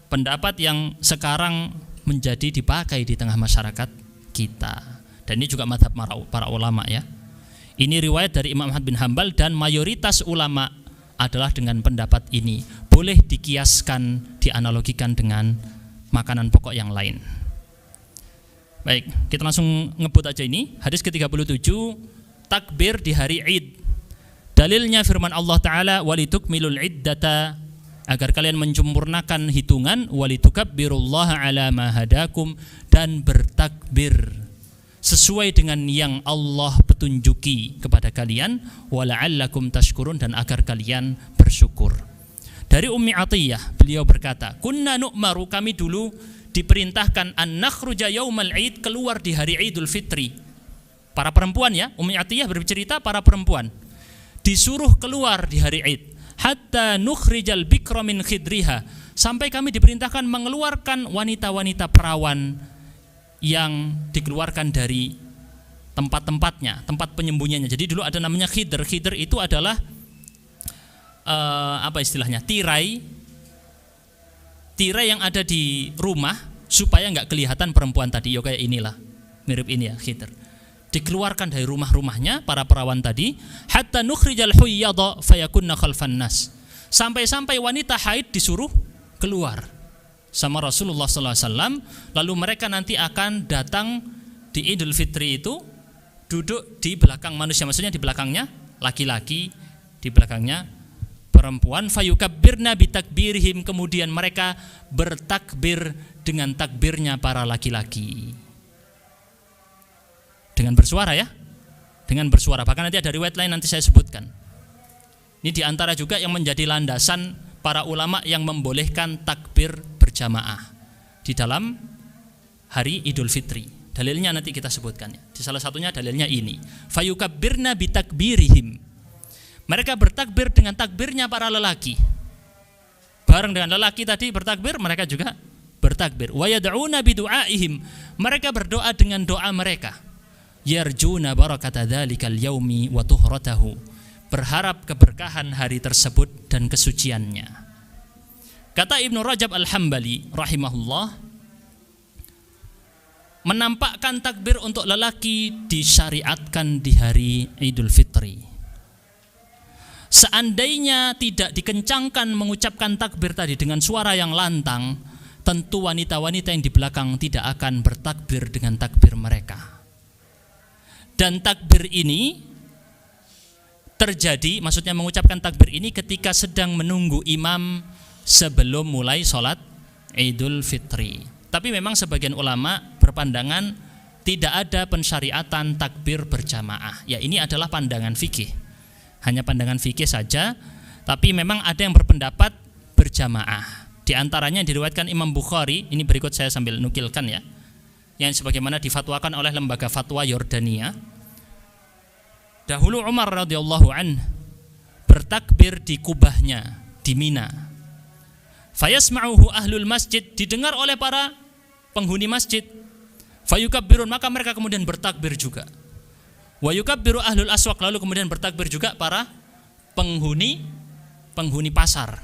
pendapat yang sekarang menjadi dipakai di tengah masyarakat kita. Dan ini juga mazhab para ulama ya. Ini riwayat dari Imam Ahmad bin Hambal dan mayoritas ulama adalah dengan pendapat ini. boleh dikiaskan, dianalogikan dengan makanan pokok yang lain. Baik, kita langsung ngebut aja ini. Hadis ke-37, takbir di hari Id. Dalilnya firman Allah Ta'ala, walitukmilul iddata, agar kalian menyempurnakan hitungan, walitukabbirullaha ala ma hadakum, dan bertakbir sesuai dengan yang Allah petunjuki kepada kalian, wala'allakum tashkurun, dan agar kalian bersyukur. Dari Ummi Atiyah, beliau berkata, kunna nu'maru, kami dulu diperintahkan an nakhruja yaumal Id, keluar di hari Idul Fitri. Para perempuan ya, Ummi Atiyah bercerita para perempuan disuruh keluar di hari Id, hatta nukhrijal bikra min khidriha, sampai kami diperintahkan mengeluarkan wanita-wanita perawan yang dikeluarkan dari tempat-tempatnya, tempat penyembunyiannya. Jadi dulu ada namanya khidr. Khidr itu adalah apa istilahnya? Tirai yang ada di rumah supaya nggak kelihatan perempuan tadi. Yo kayak inilah, mirip ini ya, khidr. Dikeluarkan dari rumah-rumahnya para perawan tadi, hatta nukhrijal huyyadha fayakunna khalfan nas, sampai-sampai wanita haid disuruh keluar sama Rasulullah SAW. Lalu mereka nanti akan datang di Idul Fitri itu, duduk di belakang manusia, maksudnya di belakangnya laki-laki, di belakangnya perempuan. Fayukabbirna bitakbirihim, kemudian mereka bertakbir dengan takbirnya para laki-laki, dengan bersuara ya, dengan bersuara. Bahkan nanti ada riwayat lain nanti saya sebutkan. Ini diantara juga yang menjadi landasan para ulama yang membolehkan takbir berjamaah di dalam hari Idul Fitri. Dalilnya nanti kita sebutkan ya. Di salah satunya dalilnya ini. Fayukabbirna bitakbirihim. Mereka bertakbir dengan takbirnya para lelaki. Bareng dengan lelaki tadi bertakbir, mereka juga bertakbir. Wa yad'una bidu'aihim. Mereka berdoa dengan doa mereka. Yarjuna barakata dzalikal yaumi wa tuhratahu. Berharap keberkahan hari tersebut dan kesuciannya. Kata Ibnu Rajab Al-Hambali rahimahullah, menampakkan takbir untuk lelaki disyariatkan di hari Idul Fitri. Seandainya tidak dikencangkan mengucapkan takbir tadi dengan suara yang lantang, tentu wanita-wanita yang di belakang tidak akan bertakbir dengan takbir mereka. Dan takbir ini terjadi, maksudnya mengucapkan takbir ini ketika sedang menunggu imam sebelum mulai sholat Idul Fitri. Tapi memang sebagian ulama berpandangan tidak ada pensyariatan takbir berjamaah. Ya, ini adalah pandangan fikih, hanya pandangan fikih saja. Tapi memang ada yang berpendapat berjamaah. Di antaranya yang diriwayatkan Imam Bukhari, ini berikut saya sambil nukilkan ya, yang sebagaimana difatwakan oleh lembaga fatwa Yordania. Dahulu Umar radhiyallahu an bertakbir di kubahnya di Mina. Fayasma'uhu ahlul masjid, didengar oleh para penghuni masjid. Fayukabbirun, maka mereka kemudian bertakbir juga. Wa yukabbiru ahlul aswaq, lalu kemudian bertakbir juga para penghuni pasar.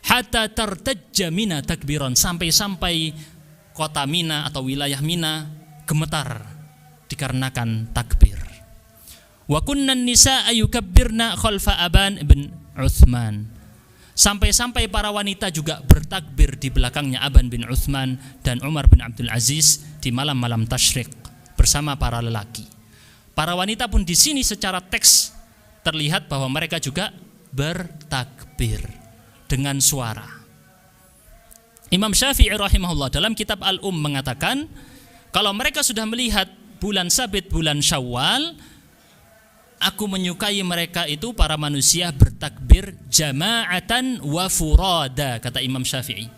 Hatta tartajja Mina takbiran, sampai kota Mina atau wilayah Mina gemetar dikarenakan takbir. Wa kunna an-nisaa yukabbirna khalfa Aban bin Utsman, sampai para wanita juga bertakbir di belakangnya Aban bin Utsman dan Umar bin Abdul Aziz di malam-malam tasyrik bersama para lelaki. Para wanita pun di sini secara teks terlihat bahwa mereka juga bertakbir dengan suara. Imam Syafi'i rahimahullah dalam kitab mengatakan, kalau mereka sudah melihat bulan Sabit, bulan Syawal, aku menyukai mereka itu para manusia bertakbir jama'atan wa furada, kata Imam Syafi'i.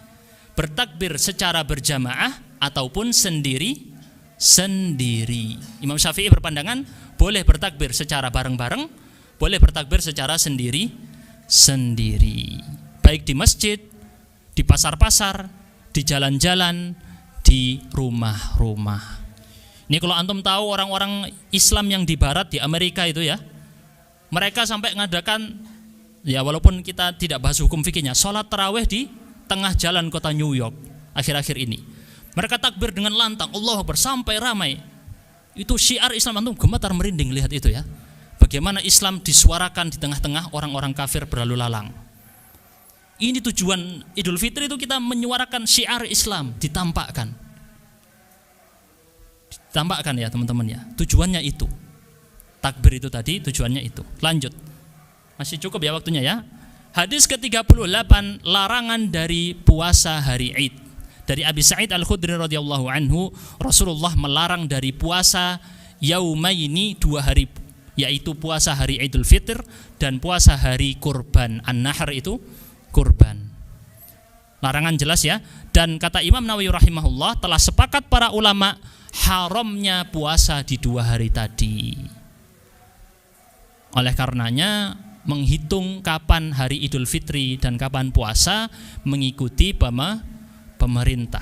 Bertakbir secara berjamaah ataupun sendiri. Imam Syafi'i berpandangan boleh bertakbir secara bareng-bareng, boleh bertakbir secara sendiri. Baik di masjid, di pasar-pasar, di jalan-jalan, di rumah-rumah. Ini kalau antum tahu orang-orang Islam yang di barat, di Amerika itu ya, mereka sampai ngadakan, ya walaupun kita tidak bahas hukum fikihnya, sholat tarawih di tengah jalan kota New York akhir-akhir ini. Mereka takbir dengan lantang, Allahu Akbar, sampai ramai. Itu syiar Islam, antum gemetar merinding lihat itu ya. Bagaimana Islam disuarakan di tengah-tengah orang-orang kafir berlalu lalang. Ini tujuan Idul Fitri itu kita menyuarakan syiar Islam, ditampakkan ya teman-teman ya. Tujuannya itu. Takbir itu tadi tujuannya itu. Lanjut. Masih cukup ya waktunya ya. Hadis ke-38, larangan dari puasa hari Id. Dari Abi Sa'id Al-Khudri radhiyallahu anhu, Rasulullah melarang dari puasa yaumaini, 2 hari, yaitu puasa hari Idul Fitr dan puasa hari kurban. An-Nahr itu kurban. Larangan jelas ya. Dan kata Imam Nawawi rahimahullah, telah sepakat para ulama haramnya puasa di 2 hari tadi. Oleh karenanya menghitung kapan hari Idul Fitri dan kapan puasa mengikuti pemerintah.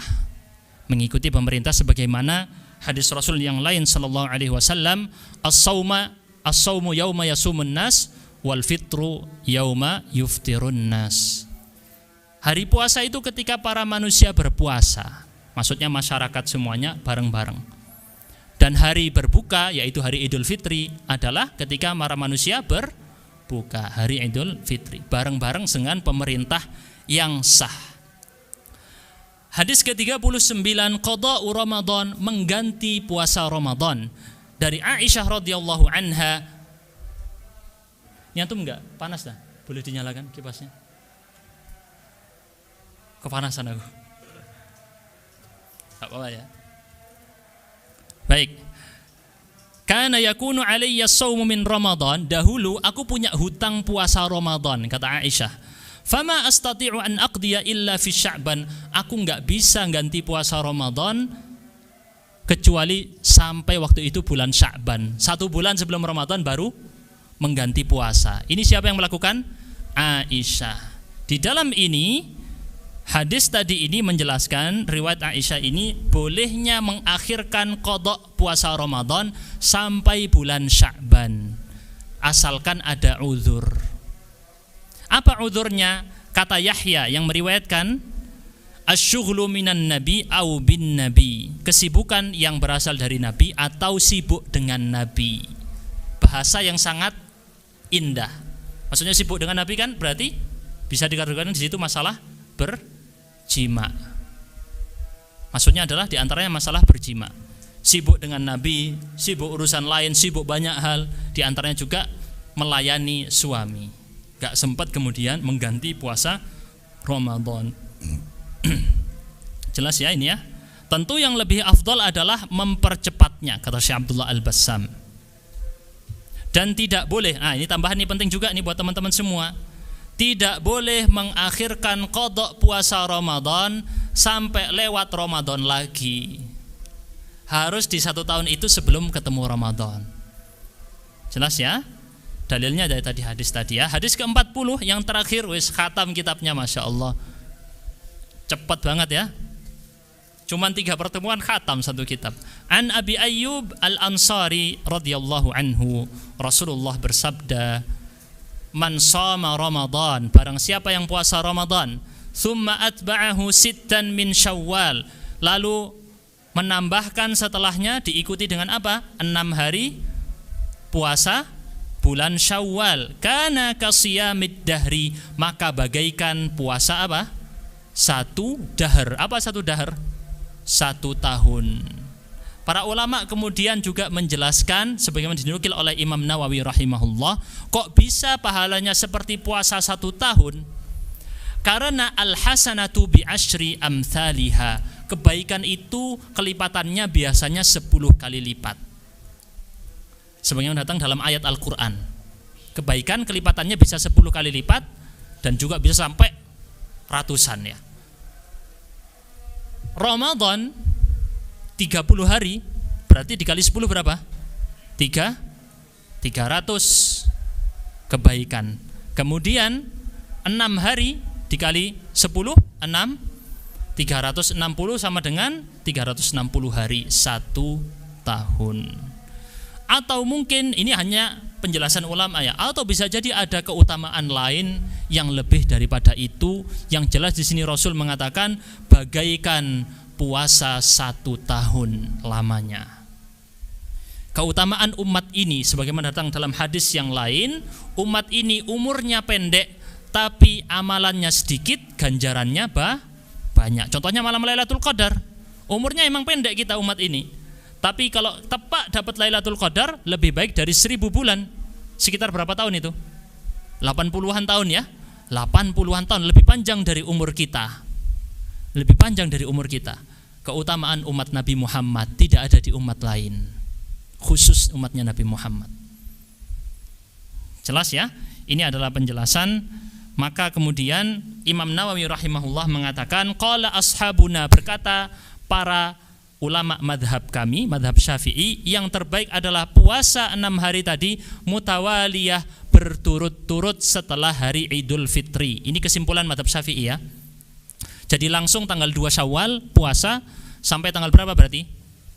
Mengikuti pemerintah sebagaimana hadis Rasul yang lain sallallahu alaihi wasallam, as-saumu yauma yasumun nas wal fitru yauma yuftirun nas. Hari puasa itu ketika para manusia berpuasa, maksudnya masyarakat semuanya bareng-bareng. Dan hari berbuka yaitu hari Idul Fitri adalah ketika para manusia berbuka, hari Idul Fitri bareng-bareng dengan pemerintah yang sah. Hadis ke-39, qada'u Ramadan, mengganti puasa Ramadan. Dari Aisyah radhiyallahu anha. Nyantum enggak? Panas dah. Boleh dinyalakan kipasnya? Kepanasan aku. Tak apa ya. Baik. Kana yakunu alayya shaumu min Ramadan, dahulu aku punya hutang puasa Ramadan, kata Aisyah. Fama astati'u an aqdiya illa fi Sya'ban, aku enggak bisa ganti puasa Ramadan kecuali sampai waktu itu bulan Sya'ban. 1 bulan sebelum Ramadan baru mengganti puasa. Ini siapa yang melakukan? Aisyah. Di dalam ini hadis tadi ini menjelaskan, riwayat Aisyah ini bolehnya mengakhirkan qada puasa Ramadan sampai bulan Sya'ban asalkan ada uzur. Apa uzurnya? Kata Yahya yang meriwayatkan, asyughlu minan nabi au bin nabi, kesibukan yang berasal dari nabi atau sibuk dengan nabi. Bahasa yang sangat indah. Maksudnya sibuk dengan nabi kan berarti bisa dikatakan di situ masalah berjima. Maksudnya adalah diantaranya masalah berjima. Sibuk dengan nabi, sibuk urusan lain, sibuk banyak hal, diantaranya juga melayani suami. Gak sempat kemudian mengganti puasa Ramadan. Jelas ya ini ya. Tentu yang lebih afdal adalah mempercepatnya, kata Syekh Abdullah Al-Bassam. Dan tidak boleh, ini tambahan ini penting juga nih buat teman-teman semua. Tidak boleh mengakhirkan qada puasa Ramadan sampai lewat Ramadan lagi. Harus di 1 tahun itu sebelum ketemu Ramadan. Jelas ya? Dalilnya dari tadi hadis tadi ya. Hadis ke-40 yang terakhir, wis khatam kitabnya, Masya Allah. Cepat banget ya. Cuman 3 pertemuan khatam 1 kitab. An Abi Ayyub Al-Ansari radhiyallahu anhu, Rasulullah bersabda, man shama Ramadan, barang siapa yang puasa Ramadan, thumma atba'ahu 6 min Syawal, lalu menambahkan setelahnya diikuti dengan apa? 6 hari puasa bulan Syawal, kana kasiyamid dahri, maka bagaikan puasa apa? 1 dahar. Apa 1 dahar? 1 tahun. Para ulama kemudian juga menjelaskan, sebagaimana dinukil oleh Imam Nawawi rahimahullah, kok bisa pahalanya seperti puasa 1 tahun? Karena al-hasanatu bi asyri amthaliha, kebaikan itu kelipatannya biasanya 10 kali lipat. Sebagaimana datang dalam ayat Al-Quran, kebaikan kelipatannya bisa 10 kali lipat dan juga bisa sampai ratusan ya. Ramadan 30 hari berarti dikali 10 berapa? 300 kebaikan. Kemudian 6 hari dikali 10, 6, 360 sama dengan 360 hari 1 tahun. Atau mungkin ini hanya penjelasan ulama ya, atau bisa jadi ada keutamaan lain yang lebih daripada itu. Yang jelas di sini Rasul mengatakan bagaikan puasa 1 tahun lamanya. Keutamaan umat ini sebagaimana datang dalam hadis yang lain, umat ini umurnya pendek tapi amalannya sedikit, ganjarannya banyak. Contohnya malam Lailatul Qadar. Umurnya emang pendek kita umat ini, tapi kalau tepat dapat Lailatul Qadar lebih baik dari 1000 bulan. Sekitar berapa tahun itu? 80-an tahun ya. 80-an tahun, lebih panjang dari umur kita. Lebih panjang dari umur kita. Keutamaan umat Nabi Muhammad tidak ada di umat lain, khusus umatnya Nabi Muhammad. Jelas ya? Ini adalah penjelasan. Maka kemudian Imam Nawawi rahimahullah mengatakan, qala ashabuna, berkata para ulama madhab kami, madhab Syafi'i, yang terbaik adalah puasa 6 hari tadi mutawaliyah, berturut-turut setelah hari Idul Fitri. Ini kesimpulan madhab Syafi'i ya. Jadi langsung tanggal 2 Syawal puasa sampai tanggal berapa berarti?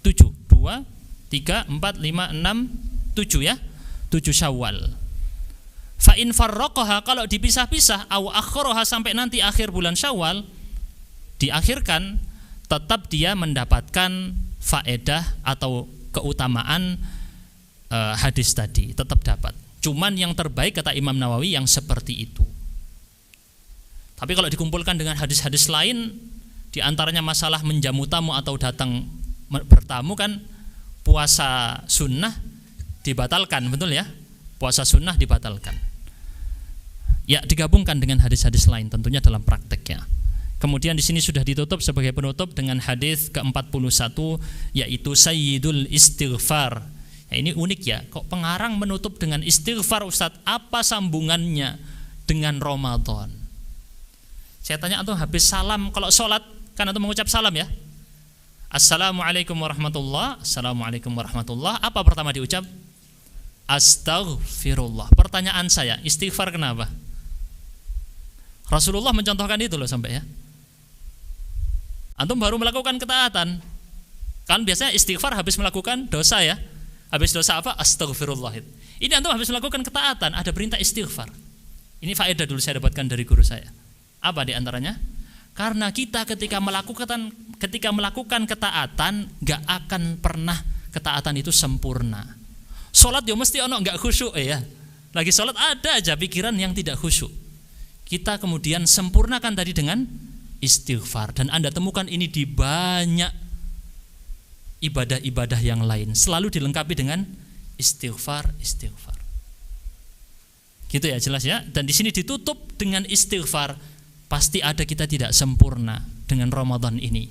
7. 2, 3, 4, 5, 6, 7 ya. 7 Syawal. Fa in farraqaha, kalau dipisah-pisah, aw akhraha, sampai nanti akhir bulan Syawal diakhirkan, tetap dia mendapatkan faedah atau keutamaan hadis tadi, tetap dapat. Cuman yang terbaik kata Imam Nawawi yang seperti itu. Tapi kalau dikumpulkan dengan hadis-hadis lain, diantaranya masalah menjamu tamu atau datang bertamu, kan puasa sunnah dibatalkan, betul ya? Puasa sunnah dibatalkan. Ya, digabungkan dengan hadis-hadis lain tentunya dalam prakteknya. Kemudian di sini sudah ditutup sebagai penutup dengan hadis ke-41, yaitu Sayyidul Istighfar. Ya, ini unik ya, kok pengarang menutup dengan istighfar, Ustadz? Apa sambungannya dengan Ramadan? Saya tanya, antum habis salam, kalau sholat kan antum mengucap salam ya, Assalamualaikum warahmatullah, Assalamualaikum warahmatullah. Apa pertama diucap? Astaghfirullah. Pertanyaan saya, istighfar kenapa? Rasulullah mencontohkan itu loh sampai ya. Antum baru melakukan ketaatan, kan biasanya istighfar habis melakukan dosa ya. Habis dosa apa? Astaghfirullah. Ini antum habis melakukan ketaatan, ada perintah istighfar. Ini faedah dulu saya dapatkan dari guru saya. Apa diantaranya? Karena kita ketika melakukan ketaatan, gak akan pernah ketaatan itu sempurna. Sholat ya mesti ono gak khusyuk ya. Lagi sholat ada aja pikiran yang tidak khusyuk. Kita kemudian sempurnakan tadi dengan istighfar. Dan Anda temukan ini di banyak ibadah-ibadah yang lain, selalu dilengkapi dengan istighfar. Gitu ya, jelas ya. Dan di sini ditutup dengan istighfar. Pasti ada kita tidak sempurna dengan Ramadan ini.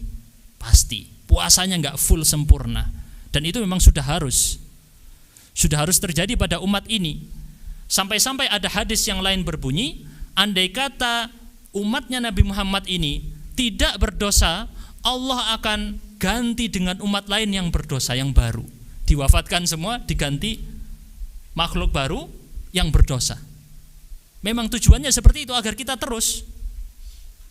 Pasti. Puasanya enggak full sempurna. Dan itu memang sudah harus terjadi pada umat ini. Sampai-sampai ada hadis yang lain berbunyi, andai kata umatnya Nabi Muhammad ini tidak berdosa, Allah akan ganti dengan umat lain yang berdosa, yang baru. Diwafatkan semua, diganti makhluk baru yang berdosa. Memang tujuannya seperti itu, agar kita terus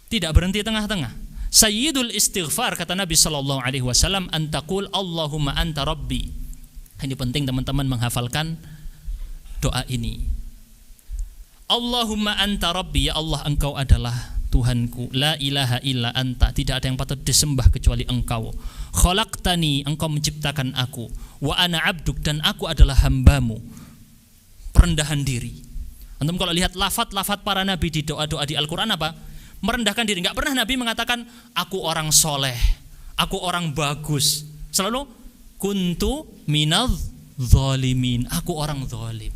tidak berhenti tengah-tengah. Sayyidul istighfar, kata Nabi SAW, antaqul Allahumma anta rabbi. Ini penting teman-teman menghafalkan doa ini. Allahumma anta rabbi, ya Allah engkau adalah Tuhanku, la ilaha illa anta, tidak ada yang patut disembah kecuali engkau. Khalaqtani, engkau menciptakan aku, wa ana abduk, dan aku adalah hambamu. Perendahan diri. Antum kalau lihat lafaz-lafaz para nabi di doa-doa di Al-Quran apa? Merendahkan diri. Enggak pernah Nabi mengatakan aku orang soleh, aku orang bagus. Selalu kuntu minadh zalimin, aku orang zalim.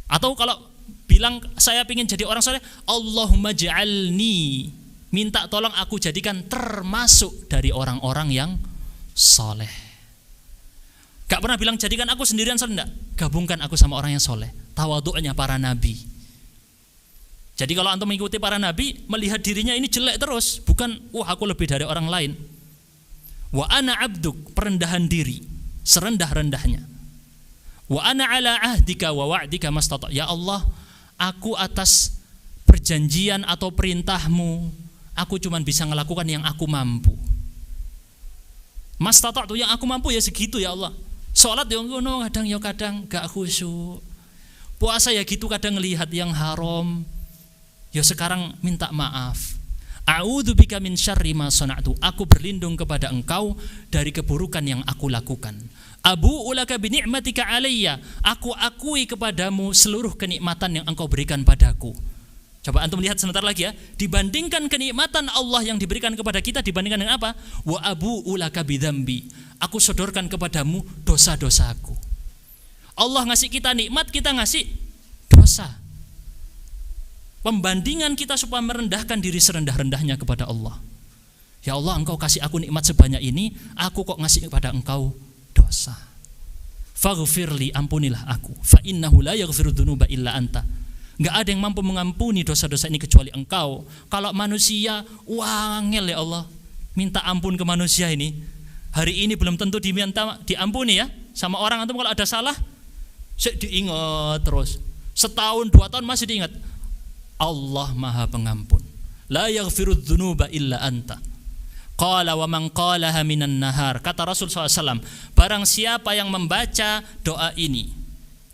Atau kalau bilang saya ingin jadi orang soleh, Allahumma ja'alni, minta tolong aku jadikan termasuk dari orang-orang yang soleh. Gak pernah bilang jadikan aku sendirian soleh, enggak. Gabungkan aku sama orang yang soleh. Tawadhu'nya para nabi. Jadi kalau antum mengikuti para nabi, melihat dirinya ini jelek terus, bukan aku lebih dari orang lain. Wa ana abduk, perendahan diri, serendah-rendahnya. Wa ana ala ahdika wa wa'dika mastata', ya Allah, aku atas perjanjian atau perintahmu, aku cuma bisa melakukan yang aku mampu. Mastata' itu yang aku mampu ya segitu ya Allah. Salat ya ngono, kadang gak khusyuk. Puasa ya gitu, kadang ngelihat yang haram. Ya sekarang minta maaf. A'udzubika min syarri ma sana'tu. Aku berlindung kepada engkau dari keburukan yang aku lakukan. Abu'u laka bi ni'matika alayya. Aku akui kepadamu seluruh kenikmatan yang engkau berikan padaku. Coba antum lihat sebentar lagi ya, dibandingkan kenikmatan Allah yang diberikan kepada kita dibandingkan dengan apa? Wa abu'u laka bidzambi, aku sodorkan kepadamu dosa-dosaku. Allah ngasih kita nikmat, kita ngasih dosa. Pembandingan kita supaya merendahkan diri serendah-rendahnya kepada Allah. Ya Allah, engkau kasih aku nikmat sebanyak ini, aku kok ngasih kepada engkau dosa. Faghfirli, ampunilah aku. Fa innahu la yaghfiru dzunuba illa anta. Enggak ada yang mampu mengampuni dosa-dosa ini kecuali engkau. Kalau manusia, wangel ya Allah, minta ampun ke manusia ini. Hari ini belum tentu diminta diampuni ya. Sama orang antum kalau ada salah, diingat terus. Setahun 2 tahun masih diingat. Allah Maha Pengampun. La yaghfiru dzunuba illa anta. Qala wa man qalaha minan nahar. Kata Rasul SAW, barang siapa yang membaca doa ini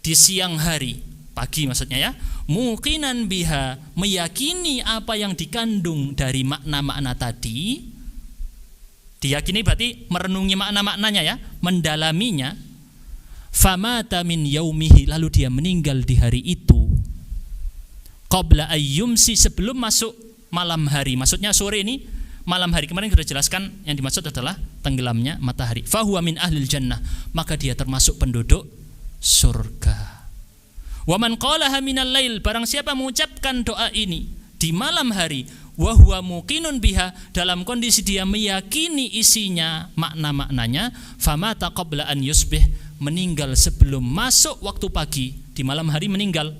di siang hari, pagi maksudnya ya, muqinan biha, meyakini apa yang dikandung dari makna-makna tadi. Diyakini berarti merenungi makna-maknanya ya, mendalaminya. Famata min yaumihi, lalu dia meninggal di hari itu. Qabla ayyumsi, sebelum masuk malam hari. Maksudnya sore ini malam hari, kemarin sudah jelaskan yang dimaksud adalah tenggelamnya matahari. Fahuwa min ahlil jannah, maka dia termasuk penduduk surga. Wa man qalaha minal lail, barang siapa mengucapkan doa ini di malam hari, wa huwa muqinun biha, dalam kondisi dia meyakini isinya, makna-maknanya, famata qabla an yusbih, meninggal sebelum masuk waktu pagi, di malam hari meninggal.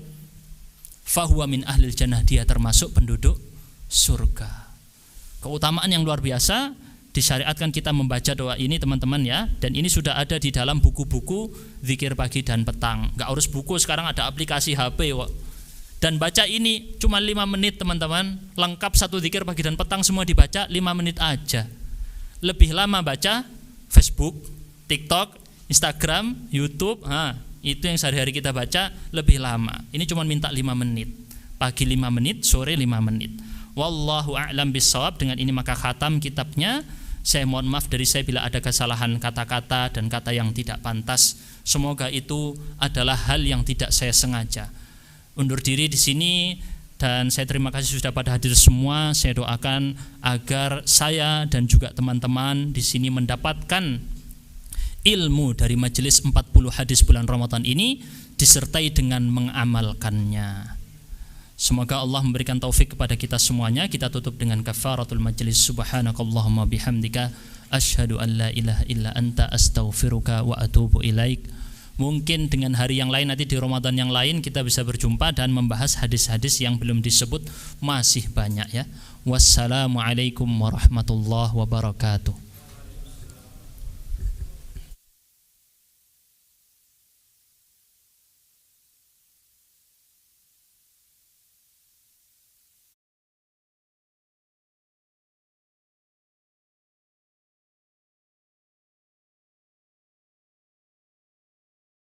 Fahuwa min ahlil jannah, dia termasuk penduduk surga. Keutamaan yang luar biasa disyariatkan kita membaca doa ini teman-teman ya, dan ini sudah ada di dalam buku-buku zikir pagi dan petang. Enggak harus buku, sekarang ada aplikasi HP kok. Dan baca ini cuma 5 menit teman-teman, lengkap satu zikir pagi dan petang semua dibaca 5 menit aja. Lebih lama baca Facebook, TikTok, Instagram, YouTube, itu yang sehari-hari kita baca lebih lama. Ini cuma minta 5 menit. Pagi 5 menit, sore 5 menit. Wallahu a'lam bissawab. Dengan ini maka khatam kitabnya. Saya mohon maaf dari saya bila ada kesalahan kata-kata dan kata yang tidak pantas. Semoga itu adalah hal yang tidak saya sengaja. Undur diri di sini dan saya terima kasih sudah pada hadir semua. Saya doakan agar saya dan juga teman-teman di sini mendapatkan ilmu dari majelis 40 hadis bulan Ramadan ini disertai dengan mengamalkannya. Semoga Allah memberikan taufik kepada kita semuanya. Kita tutup dengan kafaratul majlis. Subhanakallahumma bihamdika asyhadu an la ilaha illa anta astaghfiruka wa atubu ilaik. Mungkin dengan hari yang lain, nanti di Ramadan yang lain kita bisa berjumpa dan membahas hadis-hadis yang belum disebut, masih banyak ya. Wassalamualaikum warahmatullahi wabarakatuh.